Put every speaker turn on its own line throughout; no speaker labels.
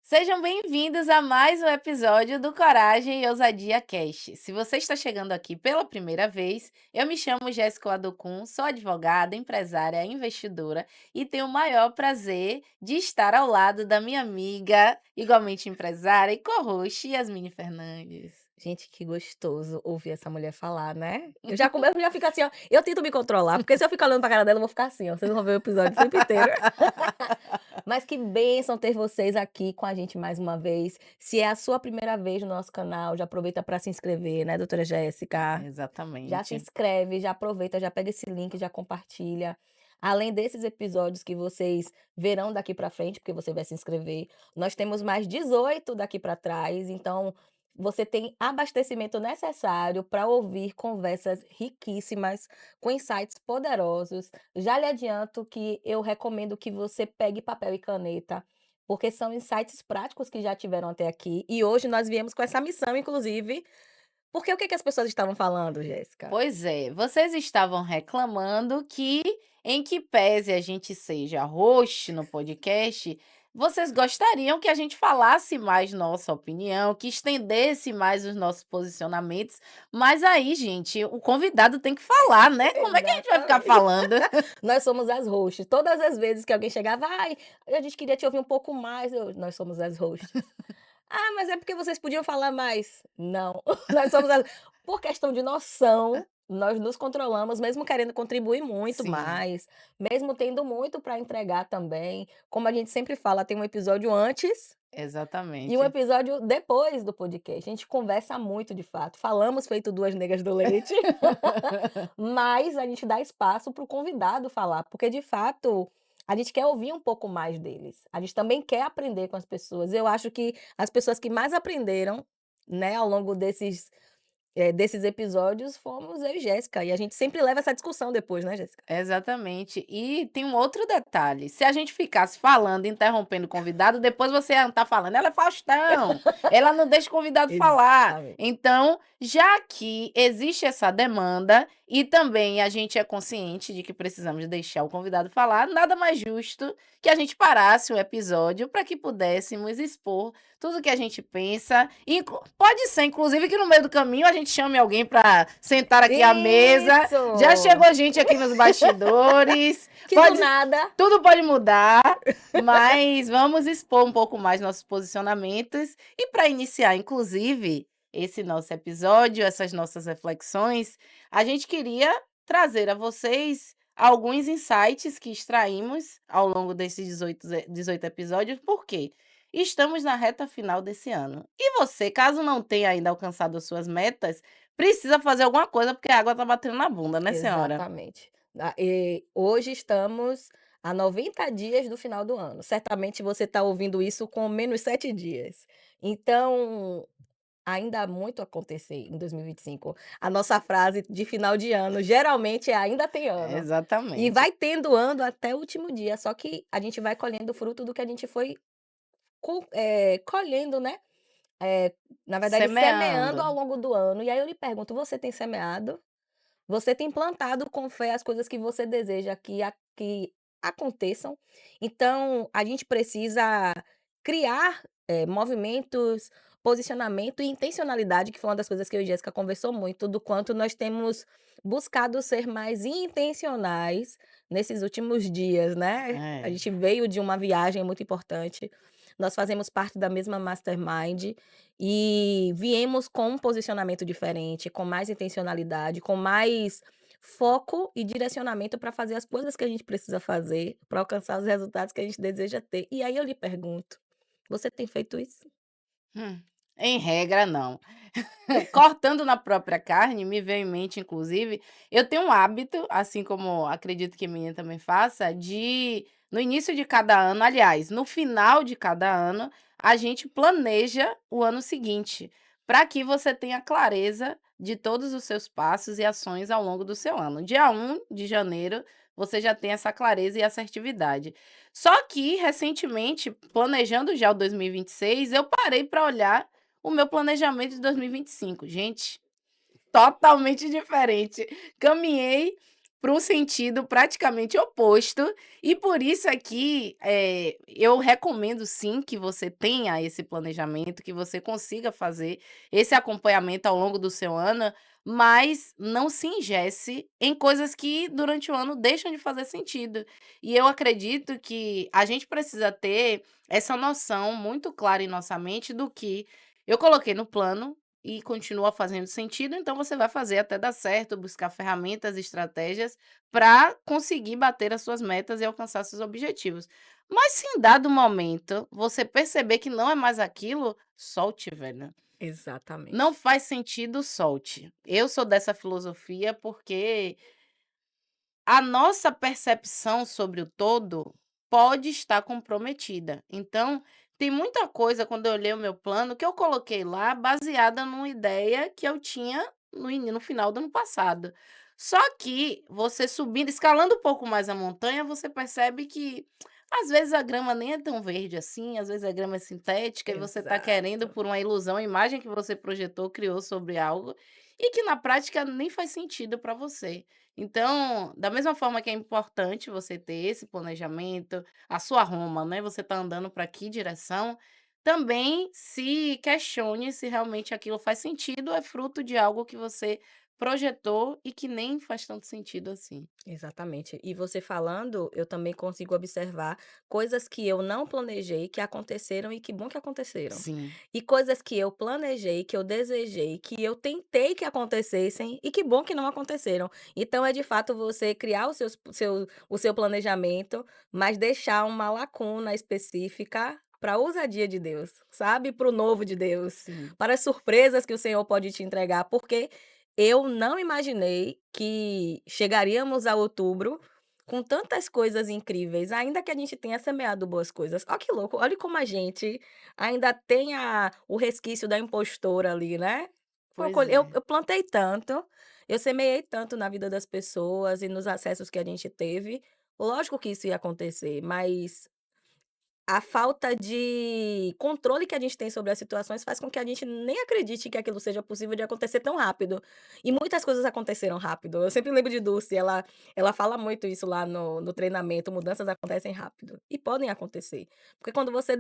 Sejam bem-vindos a mais um episódio do Coragem e Ousadia Cast. Se você está chegando aqui pela primeira vez, eu me chamo Jéssica Adocum, sou advogada, empresária, investidora e tenho o maior prazer de estar ao lado da minha amiga, igualmente empresária e co-host, Yasmine Fernandes.
Gente, que gostoso ouvir essa mulher falar, né. Eu já fico assim, ó, eu tento me controlar, porque se eu ficar olhando pra cara dela, eu vou ficar assim, ó, vocês vão ver o episódio o tempo inteiro. Mas que bênção ter vocês aqui com a gente mais uma vez. Se é a sua primeira vez no nosso canal, já aproveita para se inscrever, né, doutora Jéssica. Já se
Exatamente.
inscreve, já aproveita, já pega esse link, já compartilha. Além desses episódios que vocês verão daqui para frente, porque você vai se inscrever, nós temos mais 18 daqui para trás, então você tem abastecimento necessário para ouvir conversas riquíssimas, com insights poderosos. Já lhe adianto que eu recomendo que você pegue papel e caneta, porque são insights práticos que já tiveram até aqui, e hoje nós viemos com essa missão, inclusive, porque o que que as pessoas estavam falando, Jéssica?
Pois é, vocês estavam reclamando que, em que pese a gente seja host no podcast, vocês gostariam que a gente falasse mais nossa opinião, que estendesse mais os nossos posicionamentos, mas aí, gente, o convidado tem que falar, né? Como é que a gente vai ficar
Exatamente.
falando?
Nós somos as hosts. Todas as vezes que alguém chegava: "Ai, a gente queria te ouvir um pouco mais", "Nós somos as hosts". "Ah, mas é porque vocês podiam falar mais". Não, nós somos as por questão de noção, nós nos controlamos, mesmo querendo contribuir muito
Sim,
mais, mesmo tendo muito para entregar também. Como a gente sempre fala, tem um episódio antes e um
exatamente.
episódio depois do podcast. A gente conversa muito de fato, falamos feito 2 negas do leite. Mas a gente dá espaço para o convidado falar, porque de fato, a gente quer ouvir um pouco mais deles. A gente também quer aprender com as pessoas. Eu acho que as pessoas que mais aprenderam, né, ao longo desses episódios fomos eu e Jéssica, e a gente sempre leva essa discussão depois, né, Jéssica?
Exatamente. E tem um outro detalhe, se a gente ficasse falando, interrompendo o convidado, depois você ia estar falando: "Ela é Faustão, ela não deixa o convidado falar".
Exatamente.
Então, já que existe essa demanda e também a gente é consciente de que precisamos deixar o convidado falar, nada mais justo que a gente parasse o episódio para que pudéssemos expor tudo que a gente pensa, pode ser inclusive que no meio do caminho a gente chame alguém para sentar aqui à mesa. Já
Isso!
chegou gente aqui nos bastidores,
Que do
pode
nada
tudo pode mudar, mas vamos expor um pouco mais nossos posicionamentos. E para iniciar, inclusive, esse nosso episódio, essas nossas reflexões, a gente queria trazer a vocês alguns insights que extraímos ao longo desses 18 episódios, por quê? Estamos na reta final desse ano. E você, caso não tenha ainda alcançado as suas metas, precisa fazer alguma coisa, porque a água tá batendo na bunda, né, senhora?
exatamente. Hoje estamos a 90 dias do final do ano. Certamente você está ouvindo isso com menos 7 dias. Então, ainda há muito a acontecer em 2025. A nossa frase de final de ano geralmente é "ainda tem ano". E
Exatamente.
vai tendo ano até o último dia, só que a gente vai colhendo o fruto do que a gente foi colhendo, né, eh, na verdade
Semeando.
semeando ao longo do ano. E aí eu lhe pergunto: você tem semeado? Você tem plantado com fé as coisas que você deseja que aconteçam. Então, a gente precisa criar, movimentos, posicionamento e intencionalidade, que foi uma das coisas que eu e Jéssica conversou muito, do quanto nós temos buscado ser mais intencionais nesses últimos dias, né. A
É.
gente veio de uma viagem muito importante, nós fazemos parte da mesma mastermind e viemos com um posicionamento diferente, com mais intencionalidade, com mais foco e direcionamento para fazer as coisas que a gente precisa fazer, para alcançar os resultados que a gente deseja ter. E aí eu lhe pergunto: você tem feito isso?
Hum, em regra, não. Cortando na própria carne, me veio em mente, inclusive, eu tenho um hábito, assim como acredito que minha também faça, de no início de cada ano, aliás, no final de cada ano, a gente planeja o ano seguinte, para que você tenha clareza de todos os seus passos e ações ao longo do seu ano. Dia 1 de janeiro, você já tem essa clareza e assertividade. Só que, recentemente, planejando já o 2026, eu parei para olhar o meu planejamento de 2025, gente, totalmente diferente. Caminhei para um sentido praticamente oposto, e por isso aqui, eu recomendo sim que você tenha esse planejamento, que você consiga fazer esse acompanhamento ao longo do seu ano, mas não se engesse em coisas que durante o ano deixam de fazer sentido. E eu acredito que a gente precisa ter essa noção muito clara em nossa mente do que eu coloquei no plano e continua fazendo sentido, então você vai fazer até dar certo, buscar ferramentas, estratégias para conseguir bater as suas metas e alcançar seus objetivos. Mas se em dado momento você perceber que não é mais aquilo, solte, velho. Não
Exatamente.
faz sentido, solte. Eu sou dessa filosofia porque a nossa percepção sobre o todo pode estar comprometida. Então, tem muita coisa quando eu olhei o meu plano que eu coloquei lá baseada numa ideia que eu tinha no final do ano passado. Só que você subindo, escalando um pouco mais a montanha, você percebe que às vezes a grama nem é tão verde assim, às vezes a grama é sintética e você está querendo
Exato.
por uma ilusão, a imagem que você projetou, criou sobre algo e que na prática nem faz sentido para você. Então, da mesma forma que é importante você ter esse planejamento, a sua Roma, né, você está andando para que direção, também se questione se realmente aquilo faz sentido ou é fruto de algo que você projetou e que nem faz tanto sentido assim.
Exatamente. E você falando, eu também consigo observar coisas que eu não planejei, que aconteceram e que bom que aconteceram.
Sim,
E coisas que eu planejei, que eu desejei, que eu tentei que acontecessem e que bom que não aconteceram. Então é de fato você criar o seu planejamento, mas deixar uma lacuna específica para a ousadia de Deus, sabe? Para o novo de Deus,
sim.
para as surpresas que o Senhor pode te entregar, porque eu não imaginei que chegaríamos a outubro com tantas coisas incríveis, ainda que a gente tenha semeado boas coisas. Ó que louco, olha como a gente ainda tem o resquício da impostora ali, né. Pô,
Pois
eu
é.
eu plantei tanto, eu semeei tanto na vida das pessoas e nos acessos que a gente teve, lógico que isso ia acontecer, mas a falta de controle que a gente tem sobre as situações faz com que a gente nem acredite que aquilo seja possível de acontecer tão rápido. E muitas coisas aconteceram rápido. Eu sempre lembro de Dulce, ela fala muito isso lá no treinamento, mudanças acontecem rápido, e podem acontecer. Porque quando você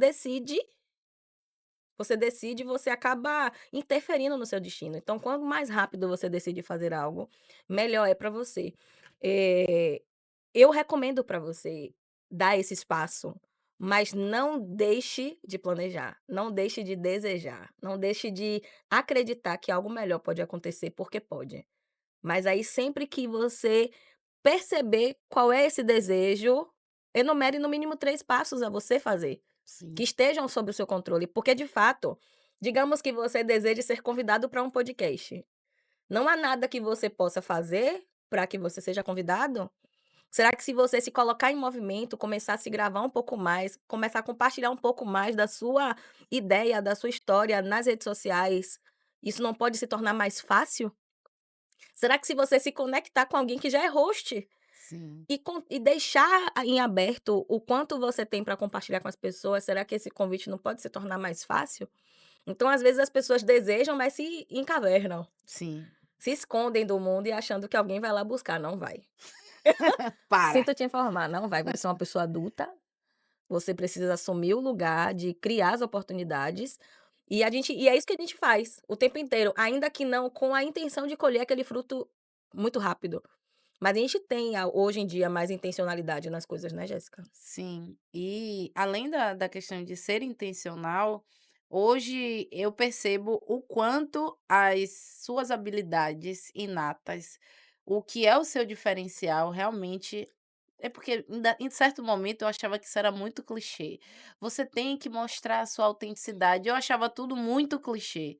acaba interferindo no seu destino. Então, quanto mais rápido você decide fazer algo, melhor é para você. Eh eu recomendo para você dar esse espaço, mas não deixe de planejar, não deixe de desejar, não deixe de acreditar que algo melhor pode acontecer, porque pode. Mas aí sempre que você perceber qual é esse desejo, enumere no mínimo 3 passos a você fazer, que
Sim,
estejam sob o seu controle, porque de fato, digamos que você deseje ser convidado para um podcast, não há nada que você possa fazer para que você seja convidado. Será que se você se colocar em movimento, começar a se gravar um pouco mais, começar a compartilhar um pouco mais da sua ideia, da sua história nas redes sociais, isso não pode se tornar mais fácil? Será que se você se conectar com alguém que já é host
sim.
e deixar em aberto o quanto você tem para compartilhar com as pessoas, será que esse convite não pode se tornar mais fácil? Então, às vezes, as pessoas desejam, mas se encavernam,
Sim.
se escondem do mundo e achando que alguém vai lá buscar, não vai.
Para.
Sinto te informar, não vai, você é uma pessoa adulta. Você precisa assumir o lugar de criar as oportunidades, e é isso que a gente faz o tempo inteiro, ainda que não com a intenção de colher aquele fruto muito rápido. Mas a gente tem hoje em dia mais intencionalidade nas coisas, né, Jéssica?
Sim, e além da questão de ser intencional, hoje eu percebo o quanto as suas habilidades inatas, o que é o seu diferencial realmente é porque em certo momento eu achava que isso era muito clichê. Você tem que mostrar a sua autenticidade, eu achava tudo muito clichê.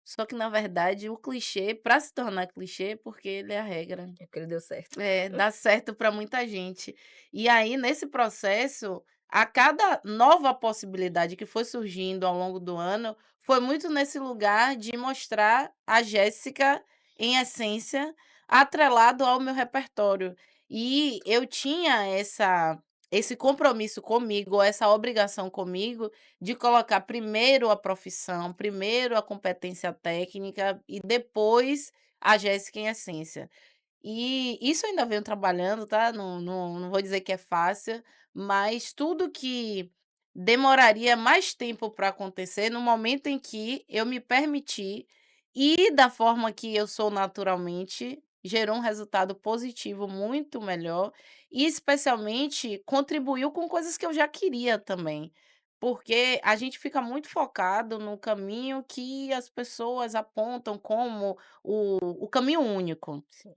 Só que na verdade o clichê, para se tornar clichê, porque ele é a regra.
É porque ele deu certo.
É, dá certo para muita gente. E aí, nesse processo, a cada nova possibilidade que foi surgindo ao longo do ano, foi muito nesse lugar de mostrar a Jéssica em essência, atrelado ao meu repertório. E eu tinha esse compromisso comigo, essa obrigação comigo, de colocar primeiro a profissão, primeiro a competência técnica e depois a Jéssica em essência. E isso eu ainda venho trabalhando, tá, não vou dizer que é fácil, mas tudo que demoraria mais tempo para acontecer, no momento em que eu me permitir e da forma que eu sou naturalmente, gerou um resultado positivo muito melhor e especialmente contribuiu com coisas que eu já queria também. Porque a gente fica muito focado no caminho que as pessoas apontam como o caminho único.
Sim,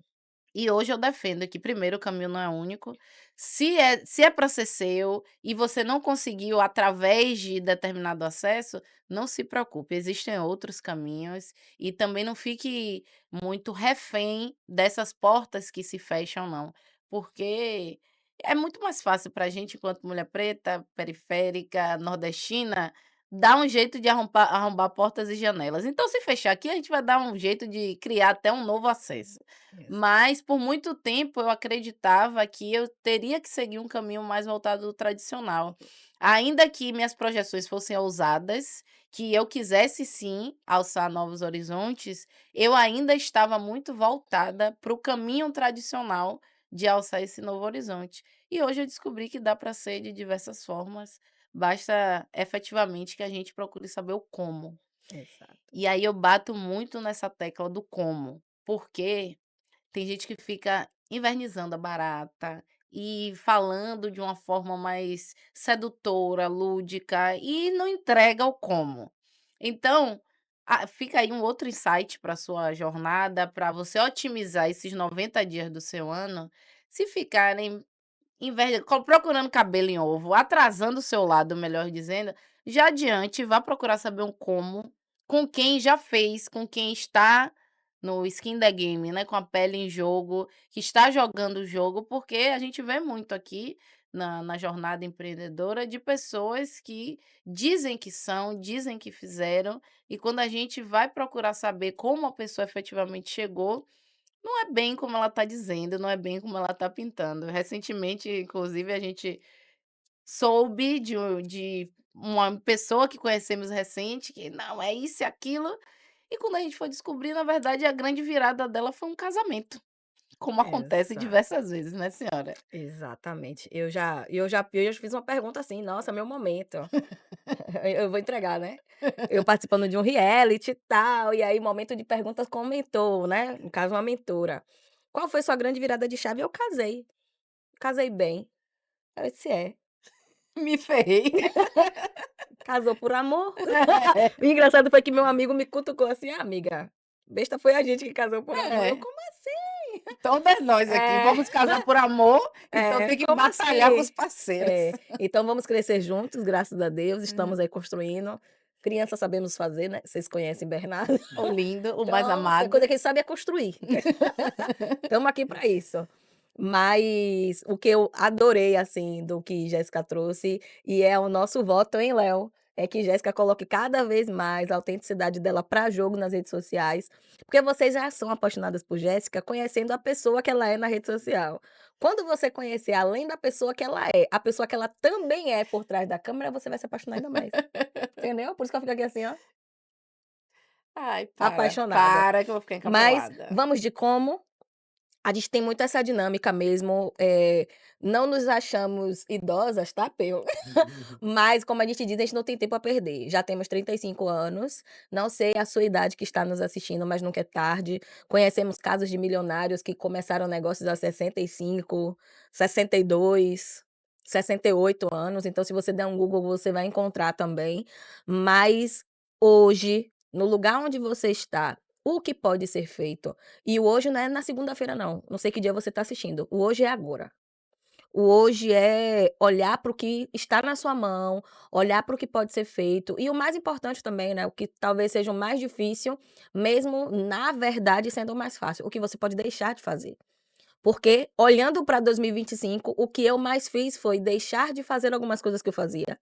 E hoje eu defendo que primeiro o caminho não é único, se é para ser seu e você não conseguiu através de determinado acesso, não se preocupe, existem outros caminhos e também não fique muito refém dessas portas que se fecham não, porque é muito mais fácil para a gente enquanto mulher preta, periférica, nordestina, dar um jeito de arrombar portas e janelas. Então se fechar aqui, a gente vai dar um jeito de criar até um novo acesso.
exato.
Mas por muito tempo eu acreditava que eu teria que seguir um caminho mais voltado do tradicional. Ainda que minhas projeções fossem ousadas, que eu quisesse sim alçar novos horizontes, eu ainda estava muito voltada para o caminho tradicional de alçar esse novo horizonte. E hoje eu descobri que dá para ser de diversas formas, basta efetivamente que a gente procure saber o como.
Exato.
E aí eu bato muito nessa tecla do como, porque tem gente que fica invernizando a barata e falando de uma forma mais sedutora, lúdica e não entrega o como. Então, fica aí um outro insight para sua jornada, para você otimizar esses 90 dias do seu ano, se ficarem procurando cabelo em ovo, atrasando o seu lado, melhor dizendo, já adiante, vá procurar saber um como, com quem já fez, com quem está no skin the game, né, com a pele em jogo, que está jogando o jogo, porque a gente vê muito aqui na jornada empreendedora de pessoas que dizem que são, dizem que fizeram, e quando a gente vai procurar saber como a pessoa efetivamente chegou, não é bem como ela está dizendo, não é bem como ela está pintando. Recentemente, inclusive, a gente soube de uma pessoa que conhecemos recente que não, é isso e aquilo, e quando a gente foi descobrir, na verdade, a grande virada dela foi um casamento, como acontece
Exato,
diversas vezes, né, senhora?
exatamente. Eu já fiz uma pergunta assim: "Nossa, meu momento". Eu vou entregar, né. Eu participando de um reality e tal, e aí momento de perguntas com mentor, né, no caso uma mentora. "Qual foi sua grande virada de chave?" Eu casei, casei bem. Eu disse: "É".
Me ferrei.
Casou por amor. O engraçado foi que meu amigo me cutucou assim: "Ah, amiga, besta foi a gente que casou por amor". Eu:
É,
"Como assim?"
todas nós aqui
É,
vamos casar por amor, então tem que
"Como
batalhar com os
assim?"
parceiros.
Então vamos crescer juntos, graças a Deus, estamos
Hum.
aí construindo. Criança sabemos fazer, né, vocês conhecem Bernardo.
O lindo, o mais
Então, tem coisa
amado.
que ele sabe é construir. Estamos aqui para isso. Mas o que eu adorei, assim, do que Jéssica trouxe, e é o nosso voto, hein, Léo, é que Jéssica coloque cada vez mais a autenticidade dela para jogo nas redes sociais, porque vocês já são apaixonadas por Jéssica conhecendo a pessoa que ela é na rede social. Quando você conhecer, além da pessoa que ela é, a pessoa que ela também é por trás da câmera, você vai se apaixonar ainda mais, entendeu? Por isso que eu fico aqui assim, ó,
Ai,
apaixonada.
para que eu vou ficar
Mas
encabelada.
vamos de como. A gente tem muito essa dinâmica mesmo, não nos achamos idosas, tá, Peu? Mas, como a gente diz, a gente não tem tempo a perder. Já temos 35 anos, não sei a sua idade que está nos assistindo, mas nunca é tarde. Conhecemos casos de milionários que começaram negócios a 65, 62, 68 anos, então se você der um Google, você vai encontrar também. Mas hoje, no lugar onde você está, o que pode ser feito? E o hoje não é na segunda-feira não sei que dia você está assistindo, o hoje é agora. O hoje é olhar para o que está na sua mão, olhar para o que pode ser feito e o mais importante também, né, o que talvez seja o mais difícil, mesmo na verdade sendo o mais fácil, o que você pode deixar de fazer. Porque olhando para 2025, o que eu mais fiz foi deixar de fazer algumas coisas que eu fazia,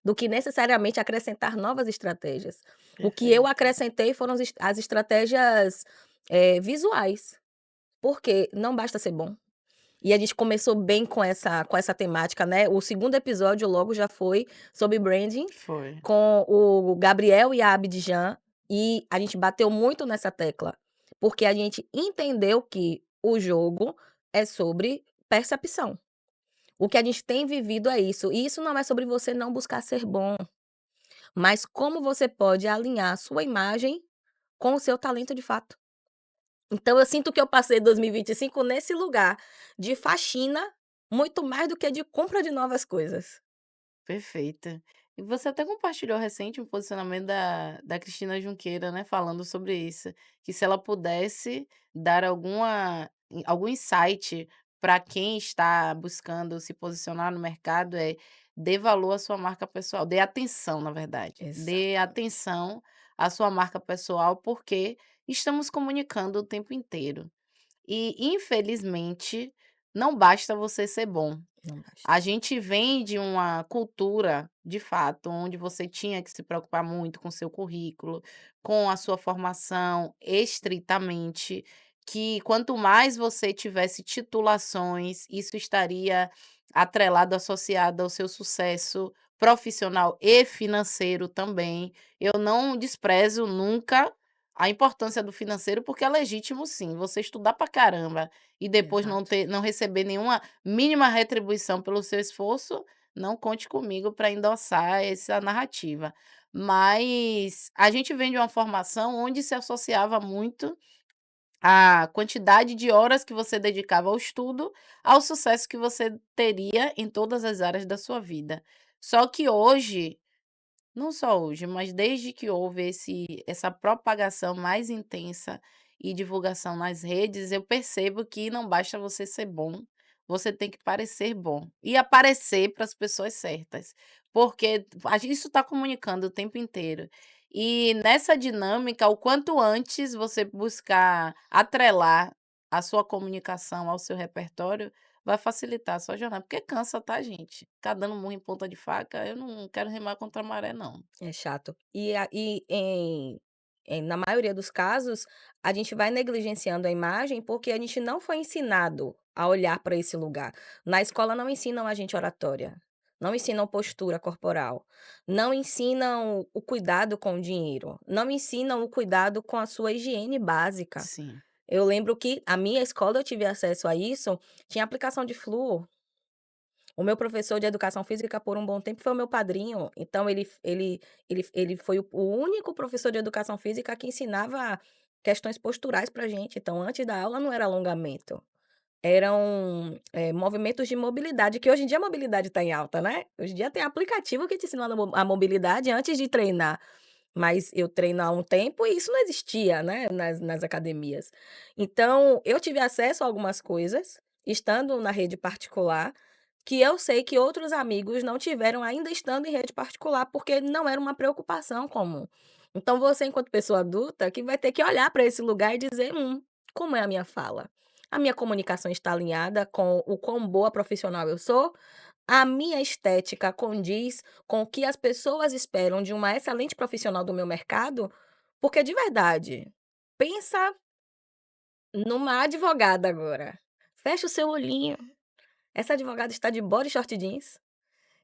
do que necessariamente acrescentar novas estratégias. O que eu
Perfeito.
acrescentei foram as estratégias, visuais, porque não basta ser bom. E a gente começou bem com essa temática, né, o segundo episódio logo já foi sobre branding,
Foi.
com o Gabriel e a Abidjan, e a gente bateu muito nessa tecla, porque a gente entendeu que O jogo é sobre percepção. O que a gente tem vivido é isso, e isso não é sobre você não buscar ser bom, mas como você pode alinhar a sua imagem com o seu talento de fato. Então eu sinto que eu passei 2025 nesse lugar de faxina, muito mais do que de compra de novas coisas.
Perfeita. E você até compartilhou recente um posicionamento da Cristina Junqueira, né, falando sobre isso, que se ela pudesse dar algum insight para quem está buscando se posicionar no mercado, dê valor à sua marca pessoal, dê atenção, na verdade, dê
Exatamente.
atenção à sua marca pessoal, porque estamos comunicando o tempo inteiro. E, infelizmente, não basta você ser bom.
Não basta.
A gente vem de uma cultura, de fato, onde você tinha que se preocupar muito com seu currículo, com a sua formação estritamente, que quanto mais você tivesse titulações, isso estaria atrelado, associado ao seu sucesso profissional e financeiro também. Eu não desprezo nunca a importância do financeiro, porque é legítimo sim, você estudar pra caramba e depois
Exato.
não receber nenhuma mínima retribuição pelo seu esforço, não conte comigo para endossar essa narrativa. Mas a gente vem de uma formação onde se associava muito a quantidade de horas que você dedicava ao estudo, ao sucesso que você teria em todas as áreas da sua vida. Só que hoje, não só hoje, mas desde que houve essa propagação mais intensa e divulgação nas redes, eu percebo que não basta você ser bom, você tem que parecer bom. E aparecer para as pessoas certas, porque isso está comunicando o tempo inteiro. E nessa dinâmica, o quanto antes você buscar atrelar a sua comunicação ao seu repertório, vai facilitar a sua jornada, porque cansa, tá, gente? Ficar dando murro em ponta de faca, eu não quero remar contra a maré não.
É chato. Na maioria dos casos, a gente vai negligenciando a imagem, porque a gente não foi ensinado a olhar para esse lugar. Na escola não ensinam a gente oratória, não ensinam postura corporal, não ensinam o cuidado com o dinheiro, não ensinam o cuidado com a sua higiene básica.
Sim,
Eu lembro que a minha escola eu tive acesso a isso, tinha aplicação de flúor. O meu professor de educação física por um bom tempo foi o meu padrinho, então ele foi o único professor de educação física que ensinava questões posturais pra gente, então antes da aula não era alongamento, eram, movimentos de mobilidade, que hoje em dia a mobilidade está em alta, né, hoje em dia tem aplicativo que te ensina a mobilidade antes de treinar, mas eu treino há um tempo e isso não existia, né, nas academias. Então eu tive acesso a algumas coisas, estando na rede particular, que eu sei que outros amigos não tiveram ainda estando em rede particular, porque não era uma preocupação comum. Então você, enquanto pessoa adulta, que vai ter que olhar para esse lugar e dizer: como é a minha fala? A minha comunicação está alinhada com o quão boa profissional eu sou? A minha estética condiz com o que as pessoas esperam de uma excelente profissional do meu mercado? Porque de verdade, pensa numa advogada agora. Fecha o seu olhinho. Essa advogada está de body short jeans.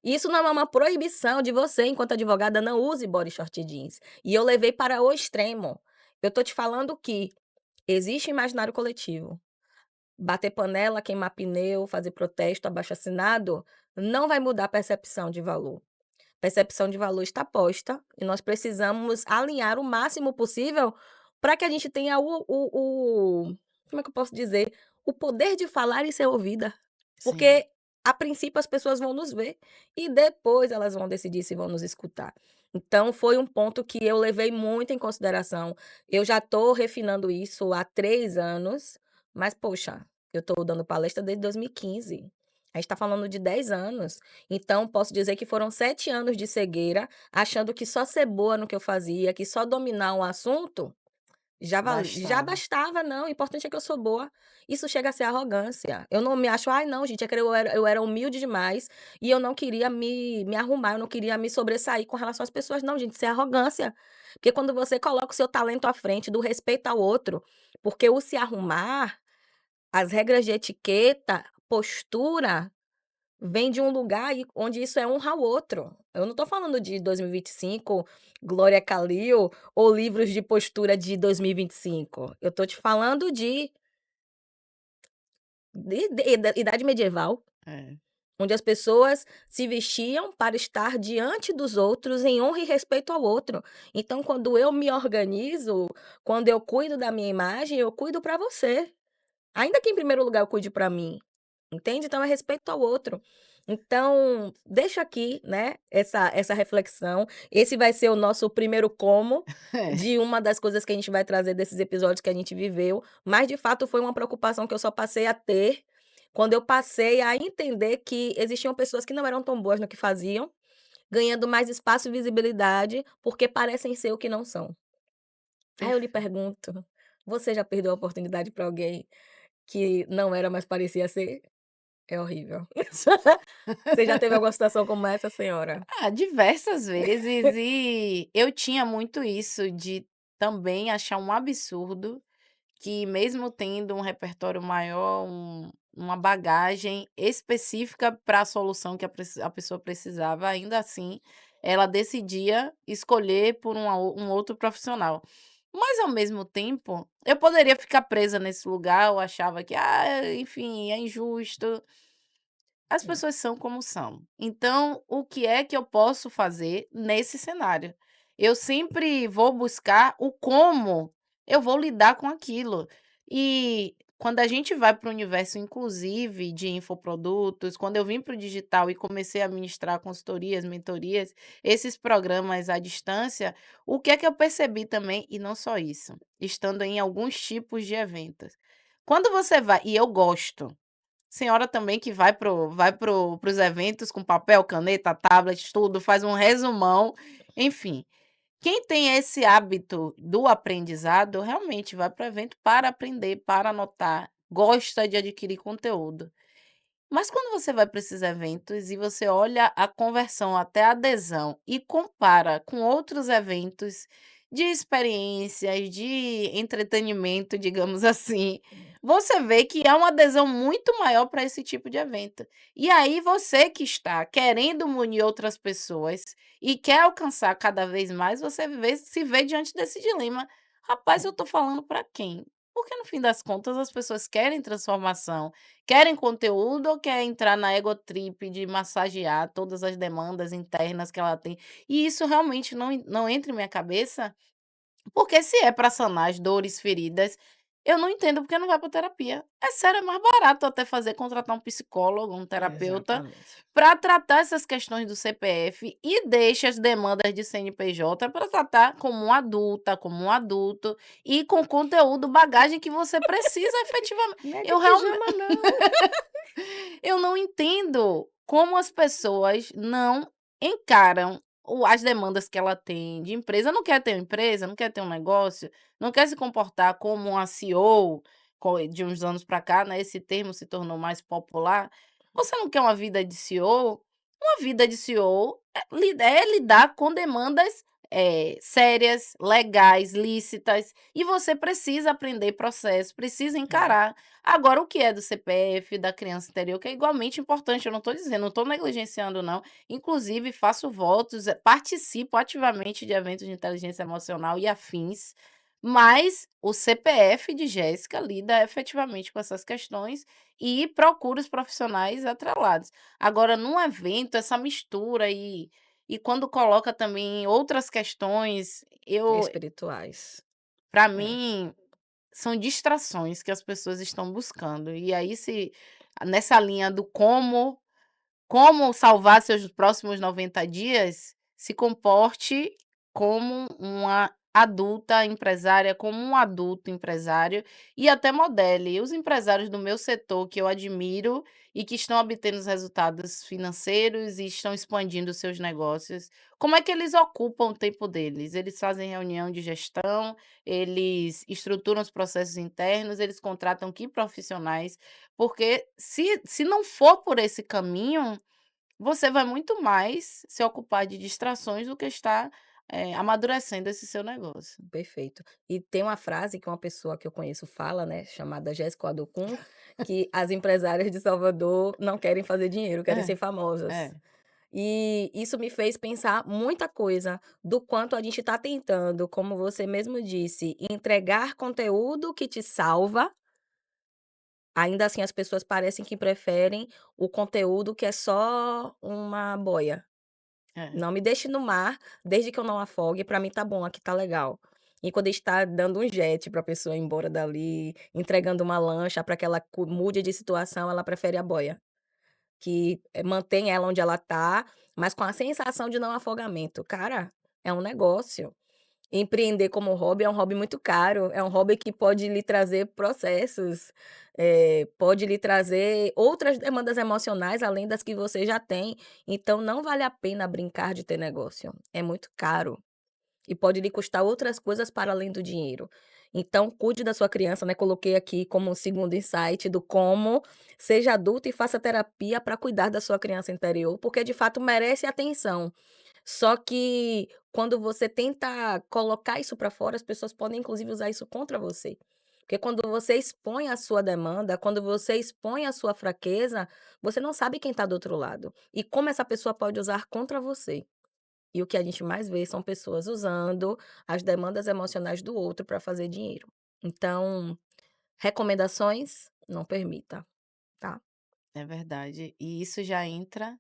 E isso não é uma proibição de você, enquanto advogada, não use body short jeans. E eu levei para o extremo. Eu tô te falando que existe imaginário coletivo. Bater panela, queimar pneu, fazer protesto, abaixo-assinado, não vai mudar a percepção de valor. Percepção de valor está posta e nós precisamos alinhar o máximo possível para que a gente tenha como é que eu posso dizer? O poder de falar e ser ouvida.
sim.
Porque, a princípio, as pessoas vão nos ver e depois elas vão decidir se vão nos escutar. Então foi um ponto que eu levei muito em consideração. Eu já estou refinando isso há 3 anos, mas poxa, eu estou dando palestra desde 2015. A gente está falando de 10 anos. Então posso dizer que foram 7 anos de cegueira, achando que só ser boa no que eu fazia, que só dominar um assunto, já
Bastava.
bastava. Não, o importante é que eu sou boa. Isso chega a ser arrogância. Eu não me acho: "Ai não gente, é que eu era humilde demais, e eu não queria me arrumar, eu não queria me sobressair com relação às pessoas". Não gente, isso é arrogância. Porque quando você coloca o seu talento à frente do respeito ao outro, porque o se arrumar, as regras de etiqueta, postura vem de um lugar onde isso é honra ao outro. Eu não estou falando de 2025, Glória Kalil ou livros de postura de 2025. Eu estou te falando de de idade medieval,
É.
onde as pessoas se vestiam para estar diante dos outros em honra e respeito ao outro. Então, quando eu me organizo, quando eu cuido da minha imagem, eu cuido para você. Ainda que em primeiro lugar eu cuide para mim, entende? Então é respeito ao outro. Então, deixa aqui, né, essa reflexão. Esse vai ser o nosso primeiro como
É.
de uma das coisas que a gente vai trazer desses episódios que a gente viveu, mas de fato foi uma preocupação que eu só passei a ter quando eu passei a entender que existiam pessoas que não eram tão boas no que faziam, ganhando mais espaço e visibilidade, porque parecem ser o que não são. Aí eu lhe
Perfeito.
pergunto, você já perdeu a oportunidade para alguém que não era, mas parecia ser? É horrível. Você já teve alguma situação como essa, senhora?
Ah, diversas vezes, e eu tinha muito isso de também achar um absurdo que mesmo tendo um repertório maior, uma bagagem específica para a solução que a pessoa precisava, ainda assim, ela decidia escolher por um outro profissional. Mas ao mesmo tempo, eu poderia ficar presa nesse lugar, eu achava que: "Ah, enfim, é injusto". As
É,
pessoas são como são. Então, o que é que eu posso fazer nesse cenário? Eu sempre vou buscar o como eu vou lidar com aquilo. E quando a gente vai para o universo, inclusive, de infoprodutos, quando eu vim para o digital e comecei a ministrar consultorias, mentorias, esses programas à distância, o que é que eu percebi também, e não só isso, estando em alguns tipos de eventos. Quando você vai, e eu gosto. Senhora também que vai para os eventos com papel, caneta, tablet, tudo, faz um resumão, enfim. Quem tem esse hábito do aprendizado, realmente vai para o evento para aprender, para anotar, gosta de adquirir conteúdo. Mas quando você vai para esses eventos e você olha a conversão até a adesão e compara com outros eventos de experiências, de entretenimento, digamos assim, você vê que há uma adesão muito maior para esse tipo de evento. E aí você que está querendo munir outras pessoas e quer alcançar cada vez mais, você se vê diante desse dilema: "Rapaz, eu estou falando para quem?". Porque no fim das contas as pessoas querem transformação. Querem conteúdo ou quer entrar na ego trip de massagear todas as demandas internas que ela tem? E isso realmente não entra em minha cabeça, porque se é para sanar as dores, feridas, eu não entendo porque não vai para terapia. É sério, é mais barato até fazer contratar um psicólogo, um terapeuta,
exatamente.
para tratar essas questões do CPF e deixa as demandas de CNPJ para tratar como uma adulta, como um adulto e com conteúdo, bagagem que você precisa efetivamente.
Não é de
Eu realmente
pijama não.
eu não entendo como as pessoas não encaram as demandas que ela tem de empresa. Não quer ter uma empresa, não quer ter um negócio, não quer se comportar como uma CEO, de uns anos para cá, né, esse termo se tornou mais popular. Você não quer uma vida de CEO? Uma vida de CEO é lidar com demandas, sérias, legais, lícitas, e você precisa aprender processo, precisa
É,
encarar. Agora o que é do CPF, da criança interior, que é igualmente importante, eu não estou dizendo, não estou negligenciando não, inclusive faço votos, participo ativamente de eventos de inteligência emocional e afins, mas o CPF de Jéssica lida efetivamente com essas questões e procura os profissionais atrelados. Agora num evento, essa mistura e quando coloca também outras questões, eu
espirituais.
para
É,
mim são distrações que as pessoas estão buscando. E aí se nessa linha do como salvar seus próximos 90 dias, se comporte como uma adulta empresária, como um adulto empresário e até modele. Os empresários do meu setor que eu admiro e que estão obtendo os resultados financeiros e estão expandindo seus negócios, como é que eles ocupam o tempo deles? Eles fazem reunião de gestão, eles estruturam os processos internos, eles contratam que profissionais, porque se não for por esse caminho, você vai muito mais se ocupar de distrações do que estar, amadurecendo esse seu negócio.
perfeito. E tem uma frase que uma pessoa que eu conheço fala, né, chamada Jéssica Adocum, que as empresárias de Salvador não querem fazer dinheiro, querem
É,
ser famosas.
é.
E isso me fez pensar muita coisa do quanto a gente está tentando, como você mesmo disse, entregar conteúdo que te salva, Ainda assim as pessoas parecem que preferem o conteúdo que é só uma boia.
É,
Não me deixe no mar, desde que eu não afogue, pra mim tá bom, aqui tá legal. E quando está dando um jet pra pessoa ir embora dali, entregando uma lancha pra que ela mude de situação, ela prefere a boia, que, mantém ela onde ela tá, mas com a sensação de não afogamento. Cara, é um negócio. Empreender como hobby é um hobby muito caro, é um hobby que pode lhe trazer processos, pode lhe trazer outras demandas emocionais além das que você já tem, então não vale a pena brincar de ter negócio, é muito caro e pode lhe custar outras coisas para além do dinheiro. Então cuide da sua criança, né, coloquei aqui como um segundo insight do como, seja adulto e faça terapia para cuidar da sua criança interior, porque de fato merece atenção. Só que quando você tenta colocar isso para fora, as pessoas podem inclusive usar isso contra você. Porque quando você expõe a sua demanda, quando você expõe a sua fraqueza, você não sabe quem está do outro lado e como essa pessoa pode usar contra você. E o que a gente mais vê são pessoas usando as demandas emocionais do outro para fazer dinheiro. Então, recomendações, não permita, tá?
é verdade. E isso já entra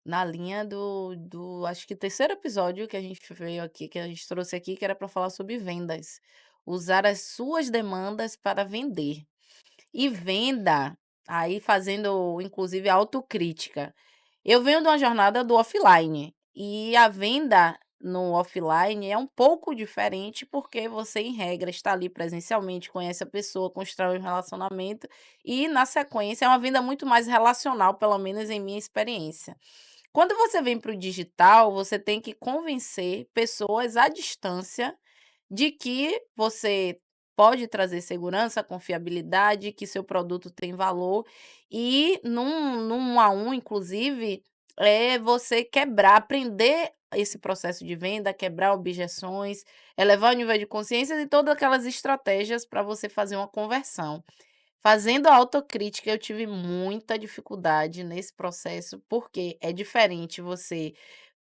na linha do acho que terceiro episódio que a gente veio aqui, que a gente trouxe aqui, que era para falar sobre vendas. Usar as suas demandas para vender. E venda, aí fazendo inclusive autocrítica. Eu venho de uma jornada do offline, e a venda no offline é um pouco diferente, porque você, em regra, está ali presencialmente, conhece a pessoa, constrói um relacionamento e, na sequência, é uma venda muito mais relacional, pelo menos em minha experiência. Quando você vem para o digital, você tem que convencer pessoas à distância de que você pode trazer segurança, confiabilidade, que seu produto tem valor e num 1 a 1 inclusive, é você quebrar, aprender esse processo de venda, quebrar objeções, elevar o nível de consciência e todas aquelas estratégias para você fazer uma conversão. Fazendo a autocrítica, eu tive muita dificuldade nesse processo, porque é diferente você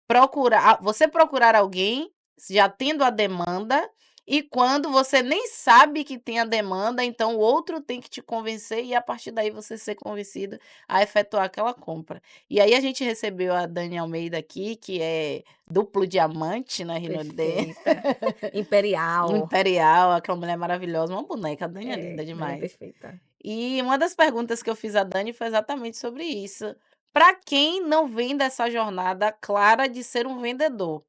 procurar alguém, já tendo a demanda, e quando você nem sabe que tem a demanda, então o outro tem que te convencer e a partir daí você ser convencido a efetuar aquela compra. E aí a gente recebeu a Dani Almeida aqui, que é duplo diamante na Rinode
Perfeita. Imperial.
Imperial, aquela mulher maravilhosa, uma boneca, a Dani é
É,
linda
ela é
demais.
perfeita.
E uma das perguntas que eu fiz à Dani foi exatamente sobre isso. Para quem não vem dessa jornada clara de ser um vendedor,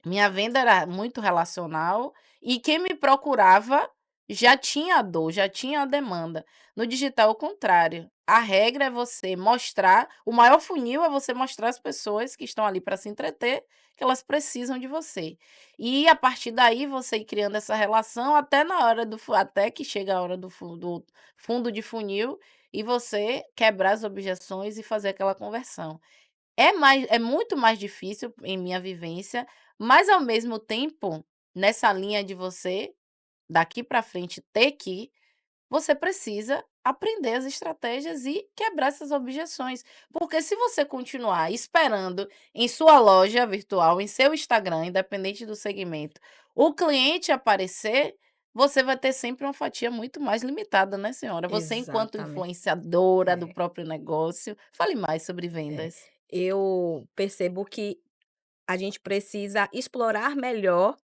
minha venda era muito relacional e quem me procurava já tinha a dor, já tinha a demanda. No digital, é o contrário. A regra é você mostrar o maior funil é você mostrar às pessoas que estão ali para se entreter, que elas precisam de você. E a partir daí você ir criando essa relação até na hora até que chega a hora do fundo de funil e você quebrar as objeções e fazer aquela conversão. É muito mais difícil em minha vivência, mas ao mesmo tempo, nessa linha de você, daqui para frente, ter que ir, você precisa aprender as estratégias e quebrar essas objeções. Porque se você continuar esperando em sua loja virtual, em seu Instagram, independente do segmento, o cliente aparecer, você vai ter sempre uma fatia muito mais limitada, né, senhora? Você, enquanto
Exatamente.
influenciadora do
É,
próprio negócio, fale mais sobre
é.
vendas.
Eu percebo que a gente precisa explorar melhor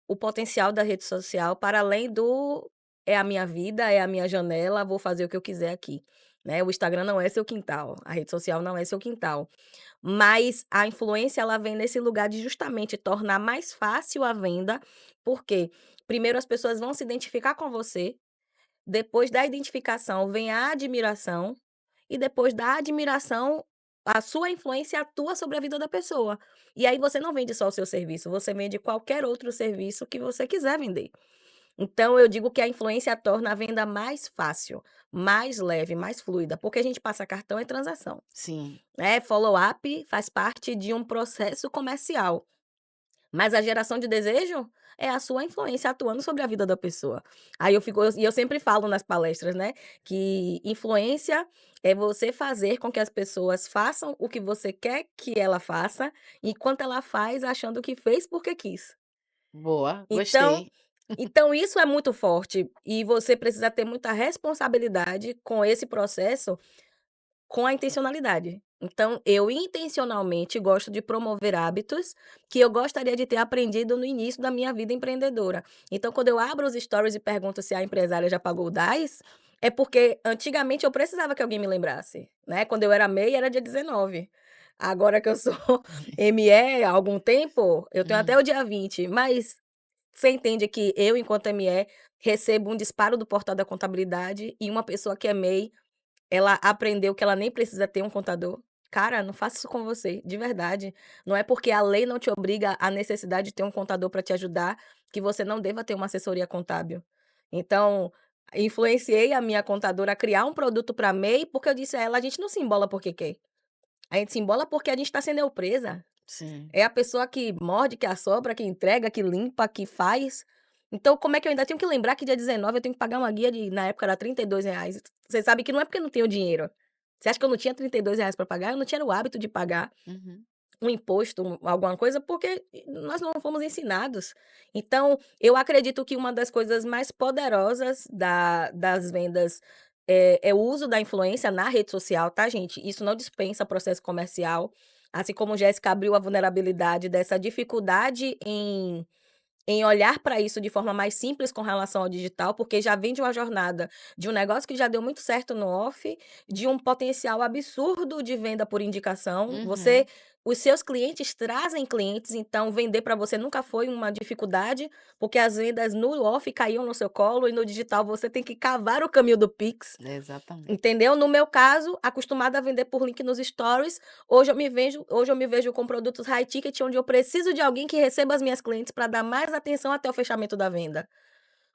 o potencial da rede social para além do "é a minha vida, é a minha janela, vou fazer o que eu quiser aqui", né. O Instagram não é seu quintal, a rede social não é seu quintal. Mas a influência ela vem nesse lugar de justamente tornar mais fácil a venda, porque primeiro as pessoas vão se identificar com você, depois da identificação vem a admiração, e depois da admiração, a sua influência atua sobre a vida da pessoa. E aí você não vende só o seu serviço, você vende qualquer outro serviço que você quiser vender. Então eu digo que a influência torna a venda mais fácil, mais leve, mais fluida, porque a gente passa cartão é transação,
Sim.
né, follow-up faz parte de um processo comercial. Mas a geração de desejo é a sua influência atuando sobre a vida da pessoa. Aí eu sempre falo nas palestras, né, que influência é você fazer com que as pessoas façam o que você quer que ela faça, enquanto ela faz achando que fez porque quis.
Boa,
Então,
gostei.
Então isso é muito forte e você precisa ter muita responsabilidade com esse processo, com a intencionalidade. Então eu intencionalmente gosto de promover hábitos que eu gostaria de ter aprendido no início da minha vida empreendedora. Então quando eu abro os stories e pergunto se a empresária já pagou o DAS, é porque antigamente eu precisava que alguém me lembrasse, né, quando eu era MEI era dia 19. Agora que eu sou ME há algum tempo, eu tenho até
Hum,
o dia 20, mas você entende que eu, enquanto ME, recebo um disparo do portal da contabilidade e uma pessoa que é MEI, ela aprendeu que ela nem precisa ter um contador. Cara, não faça isso com você, de verdade. Não é porque a lei não te obriga à necessidade de ter um contador para te ajudar, que você não deva ter uma assessoria contábil. Então, influenciei a minha contadora a criar um produto para MEI, porque eu disse a ela: "A gente não se embola porque quer, a gente se embola porque a gente está sendo eu presa".
sim.
É a pessoa que morde, que assopra, que entrega, que limpa, que faz. Então como é que eu ainda tenho que lembrar que dia 19 eu tenho que pagar uma guia de na época era R$ 32. Você sabe que não é porque eu não tenho dinheiro. Você acha que eu não tinha R$ 32 para pagar? Eu não tinha o hábito de pagar
Uhum.
um imposto, alguma coisa, porque nós não fomos ensinados. Então, eu acredito que uma das coisas mais poderosas das vendas é o uso da influência na rede social, tá, gente? Isso não dispensa processo comercial. Assim como Jéssica abriu a vulnerabilidade dessa dificuldade em olhar para isso de forma mais simples com relação ao digital, porque já vem de uma jornada de um negócio que já deu muito certo no off, de um potencial absurdo de venda por indicação.
Uhum.
Os seus clientes trazem clientes, então vender para você nunca foi uma dificuldade, porque as vendas no off caíam no seu colo e no digital você tem que cavar o caminho do Pix.
Exatamente.
Entendeu? No meu caso, acostumada a vender por link nos stories, hoje eu me vejo com produtos high ticket, onde eu preciso de alguém que receba as minhas clientes para dar mais atenção até o fechamento da venda.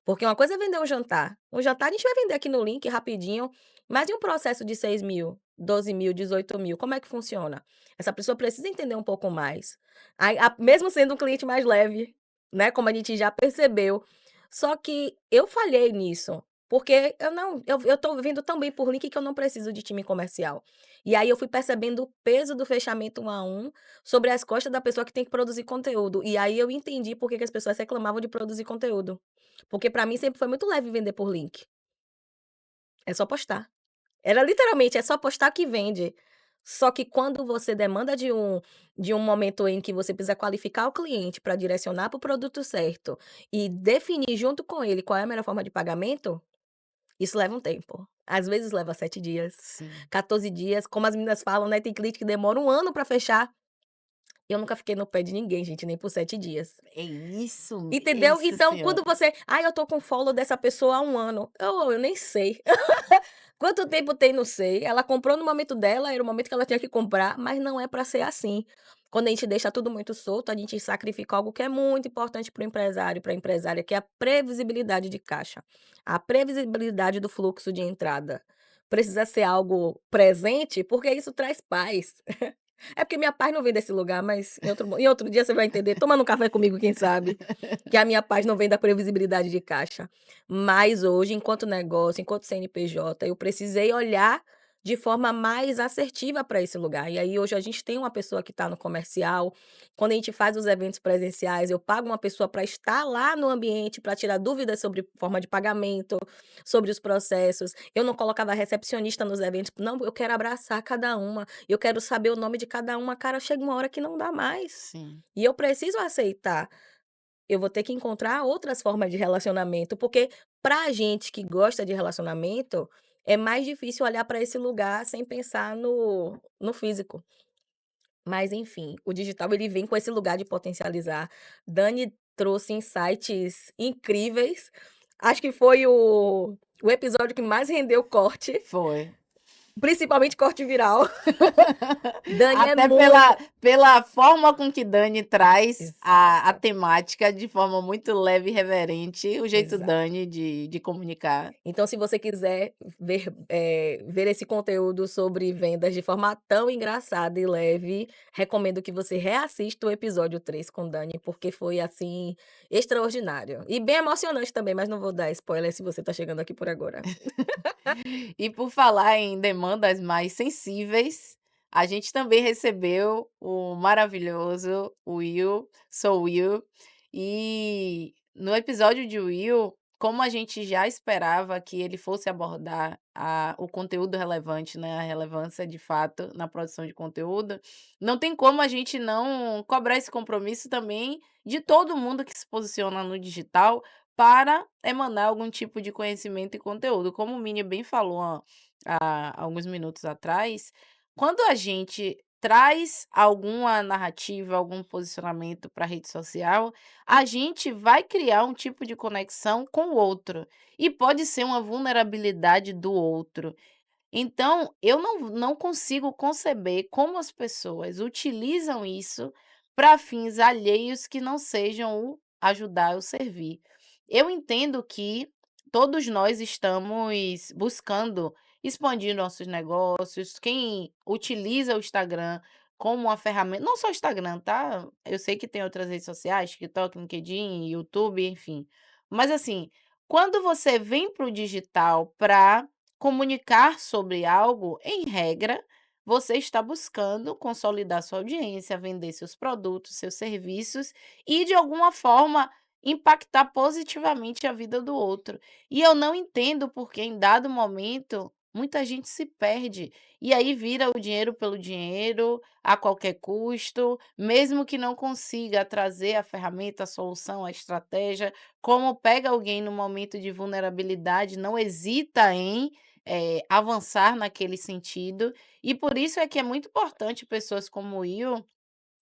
Porque uma coisa é vender um jantar a gente vai vender aqui no link rapidinho, mas e um processo de 6.000, 12.000, 18.000, como é que funciona? Essa pessoa precisa entender um pouco mais. Aí mesmo sendo um cliente mais leve, né, como a gente já percebeu. Só que eu falhei nisso, porque eu tô vendo tão bem por link que eu não preciso de time comercial. E aí eu fui percebendo o peso do fechamento um a um sobre as costas da pessoa que tem que produzir conteúdo. E aí eu entendi por que que as pessoas reclamavam de produzir conteúdo. Porque pra mim sempre foi muito leve vender por link. É só postar. Era literalmente, é só postar que vende. Só que quando você demanda de um momento em que você precisa qualificar o cliente para direcionar para o produto certo e definir junto com ele qual é a melhor forma de pagamento, isso leva um tempo. Às vezes leva 7 dias,
Sim.
14 dias, como as meninas falam, né, tem cliente que demora 1 ano para fechar. Eu nunca fiquei no pé de ninguém, gente, nem por 7 dias.
É isso,
Entendeu?
isso
Então, quando
senhora.
você: "Ai, eu tô com follow dessa pessoa há 1 ano", eu nem sei. Quanto tempo tem, não sei. Ela comprou no momento dela, era o momento que ela tinha que comprar, mas não é para ser assim. Quando a gente deixa tudo muito solto, a gente sacrifica algo que é muito importante para o empresário, para a empresária, que é a previsibilidade de caixa, a previsibilidade do fluxo de entrada. Precisa ser algo presente, porque isso traz paz. É porque minha paz não vem desse lugar, mas em outro dia você vai entender. Toma um café comigo, quem sabe, que a minha paz não vem da previsibilidade de caixa. Mas hoje, enquanto negócio, enquanto CNPJ, eu precisei olhar de forma mais assertiva para esse lugar. E aí hoje a gente tem uma pessoa que está no comercial. Quando a gente faz os eventos presenciais, eu pago uma pessoa para estar lá no ambiente, para tirar dúvidas sobre forma de pagamento, sobre os processos. Eu não colocava recepcionista nos eventos, não, eu quero abraçar cada uma, eu quero saber o nome de cada uma. Cara, chega uma hora que não dá mais.
Sim.
E eu preciso aceitar. Eu vou ter que encontrar outras formas de relacionamento, porque pra gente que gosta de relacionamento, é mais difícil olhar para esse lugar sem pensar no físico. Mas enfim, o digital ele vem com esse lugar de potencializar. Dani trouxe insights incríveis. Acho que foi o episódio que mais rendeu corte,
Foi.
principalmente corte viral. Dani é
Até
muito
pela forma com que Dani traz a
exato,
temática de forma muito leve e reverente, o jeito
exato.
Dani de comunicar.
Então, se você quiser ver esse conteúdo sobre vendas de forma tão engraçada e leve, recomendo que você reassista o episódio 3 com Dani, porque foi, assim, extraordinário. E bem emocionante também, mas não vou dar spoiler se você está chegando aqui por agora.
E por falar em demandas mais sensíveis, a gente também recebeu o maravilhoso Will, Sou Will, e no episódio de Will, como a gente já esperava que ele fosse abordar o conteúdo relevante, né, a relevância de fato na produção de conteúdo, não tem como a gente não cobrar esse compromisso também de todo mundo que se posiciona no digital para emanar algum tipo de conhecimento e conteúdo. Como o Mini bem falou há alguns minutos atrás, quando a gente traz alguma narrativa, algum posicionamento para a rede social, a gente vai criar um tipo de conexão com o outro, e pode ser uma vulnerabilidade do outro. Então, eu não consigo conceber como as pessoas utilizam isso para fins alheios que não sejam o ajudar ou servir. Eu entendo que todos nós estamos buscando expandir nossos negócios. Quem utiliza o Instagram como uma ferramenta, não só o Instagram, tá? Eu sei que tem outras redes sociais, TikTok, LinkedIn, YouTube, enfim. Mas assim, quando você vem para o digital para comunicar sobre algo, em regra, você está buscando consolidar sua audiência, vender seus produtos, seus serviços e, de alguma forma, impactar positivamente a vida do outro. E eu não entendo porque, em dado momento, muita gente se perde. E aí vira o dinheiro pelo dinheiro, a qualquer custo, mesmo que não consiga trazer a ferramenta, a solução, a estratégia. Como pega alguém no momento de vulnerabilidade, não hesita em avançar naquele sentido, e por isso é que é muito importante pessoas como o Will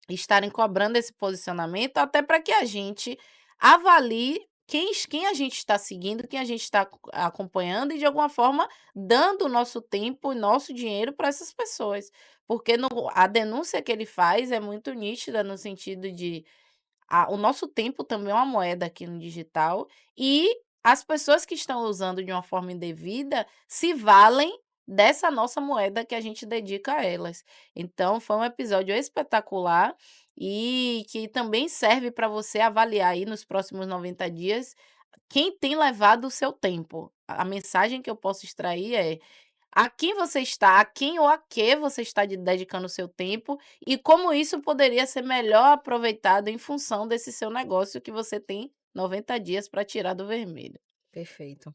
estarem cobrando esse posicionamento, até para que a gente avalie quem a gente está seguindo, quem a gente está acompanhando e, de alguma forma, dando o nosso tempo e nosso dinheiro para essas pessoas. Porque a denúncia que ele faz é muito nítida no sentido de o nosso tempo também é uma moeda aqui no digital, e as pessoas que estão usando de uma forma indevida se valem dessa nossa moeda que a gente dedica a elas. Então foi um episódio espetacular e que também serve para você avaliar aí nos próximos 90 dias quem tem levado o seu tempo. A mensagem que eu posso extrair é: a quem você está, a quem ou a que você está dedicando o seu tempo e como isso poderia ser melhor aproveitado em função desse seu negócio que você tem 90 dias para tirar do vermelho.
Perfeito.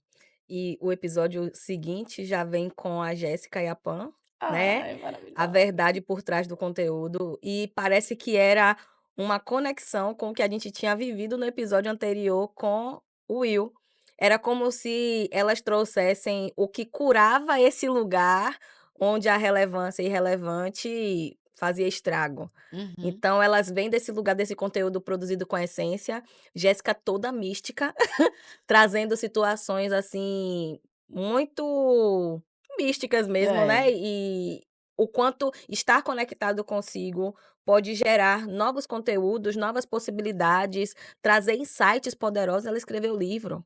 E o episódio seguinte já vem com a Jéssica e a Pam, né,
Ai,
a
maravilhosa.
verdade por trás do conteúdo, e parece que era uma conexão com o que a gente tinha vivido no episódio anterior com o Will. Era como se elas trouxessem o que curava esse lugar onde a relevância irrelevante fazia estrago.
Uhum.
Então elas vêm desse lugar, desse conteúdo produzido com essência, Jéssica toda mística, trazendo situações, assim, muito místicas mesmo,
É,
né, e o quanto estar conectado consigo pode gerar novos conteúdos, novas possibilidades, trazer insights poderosos. Ela escreveu livro.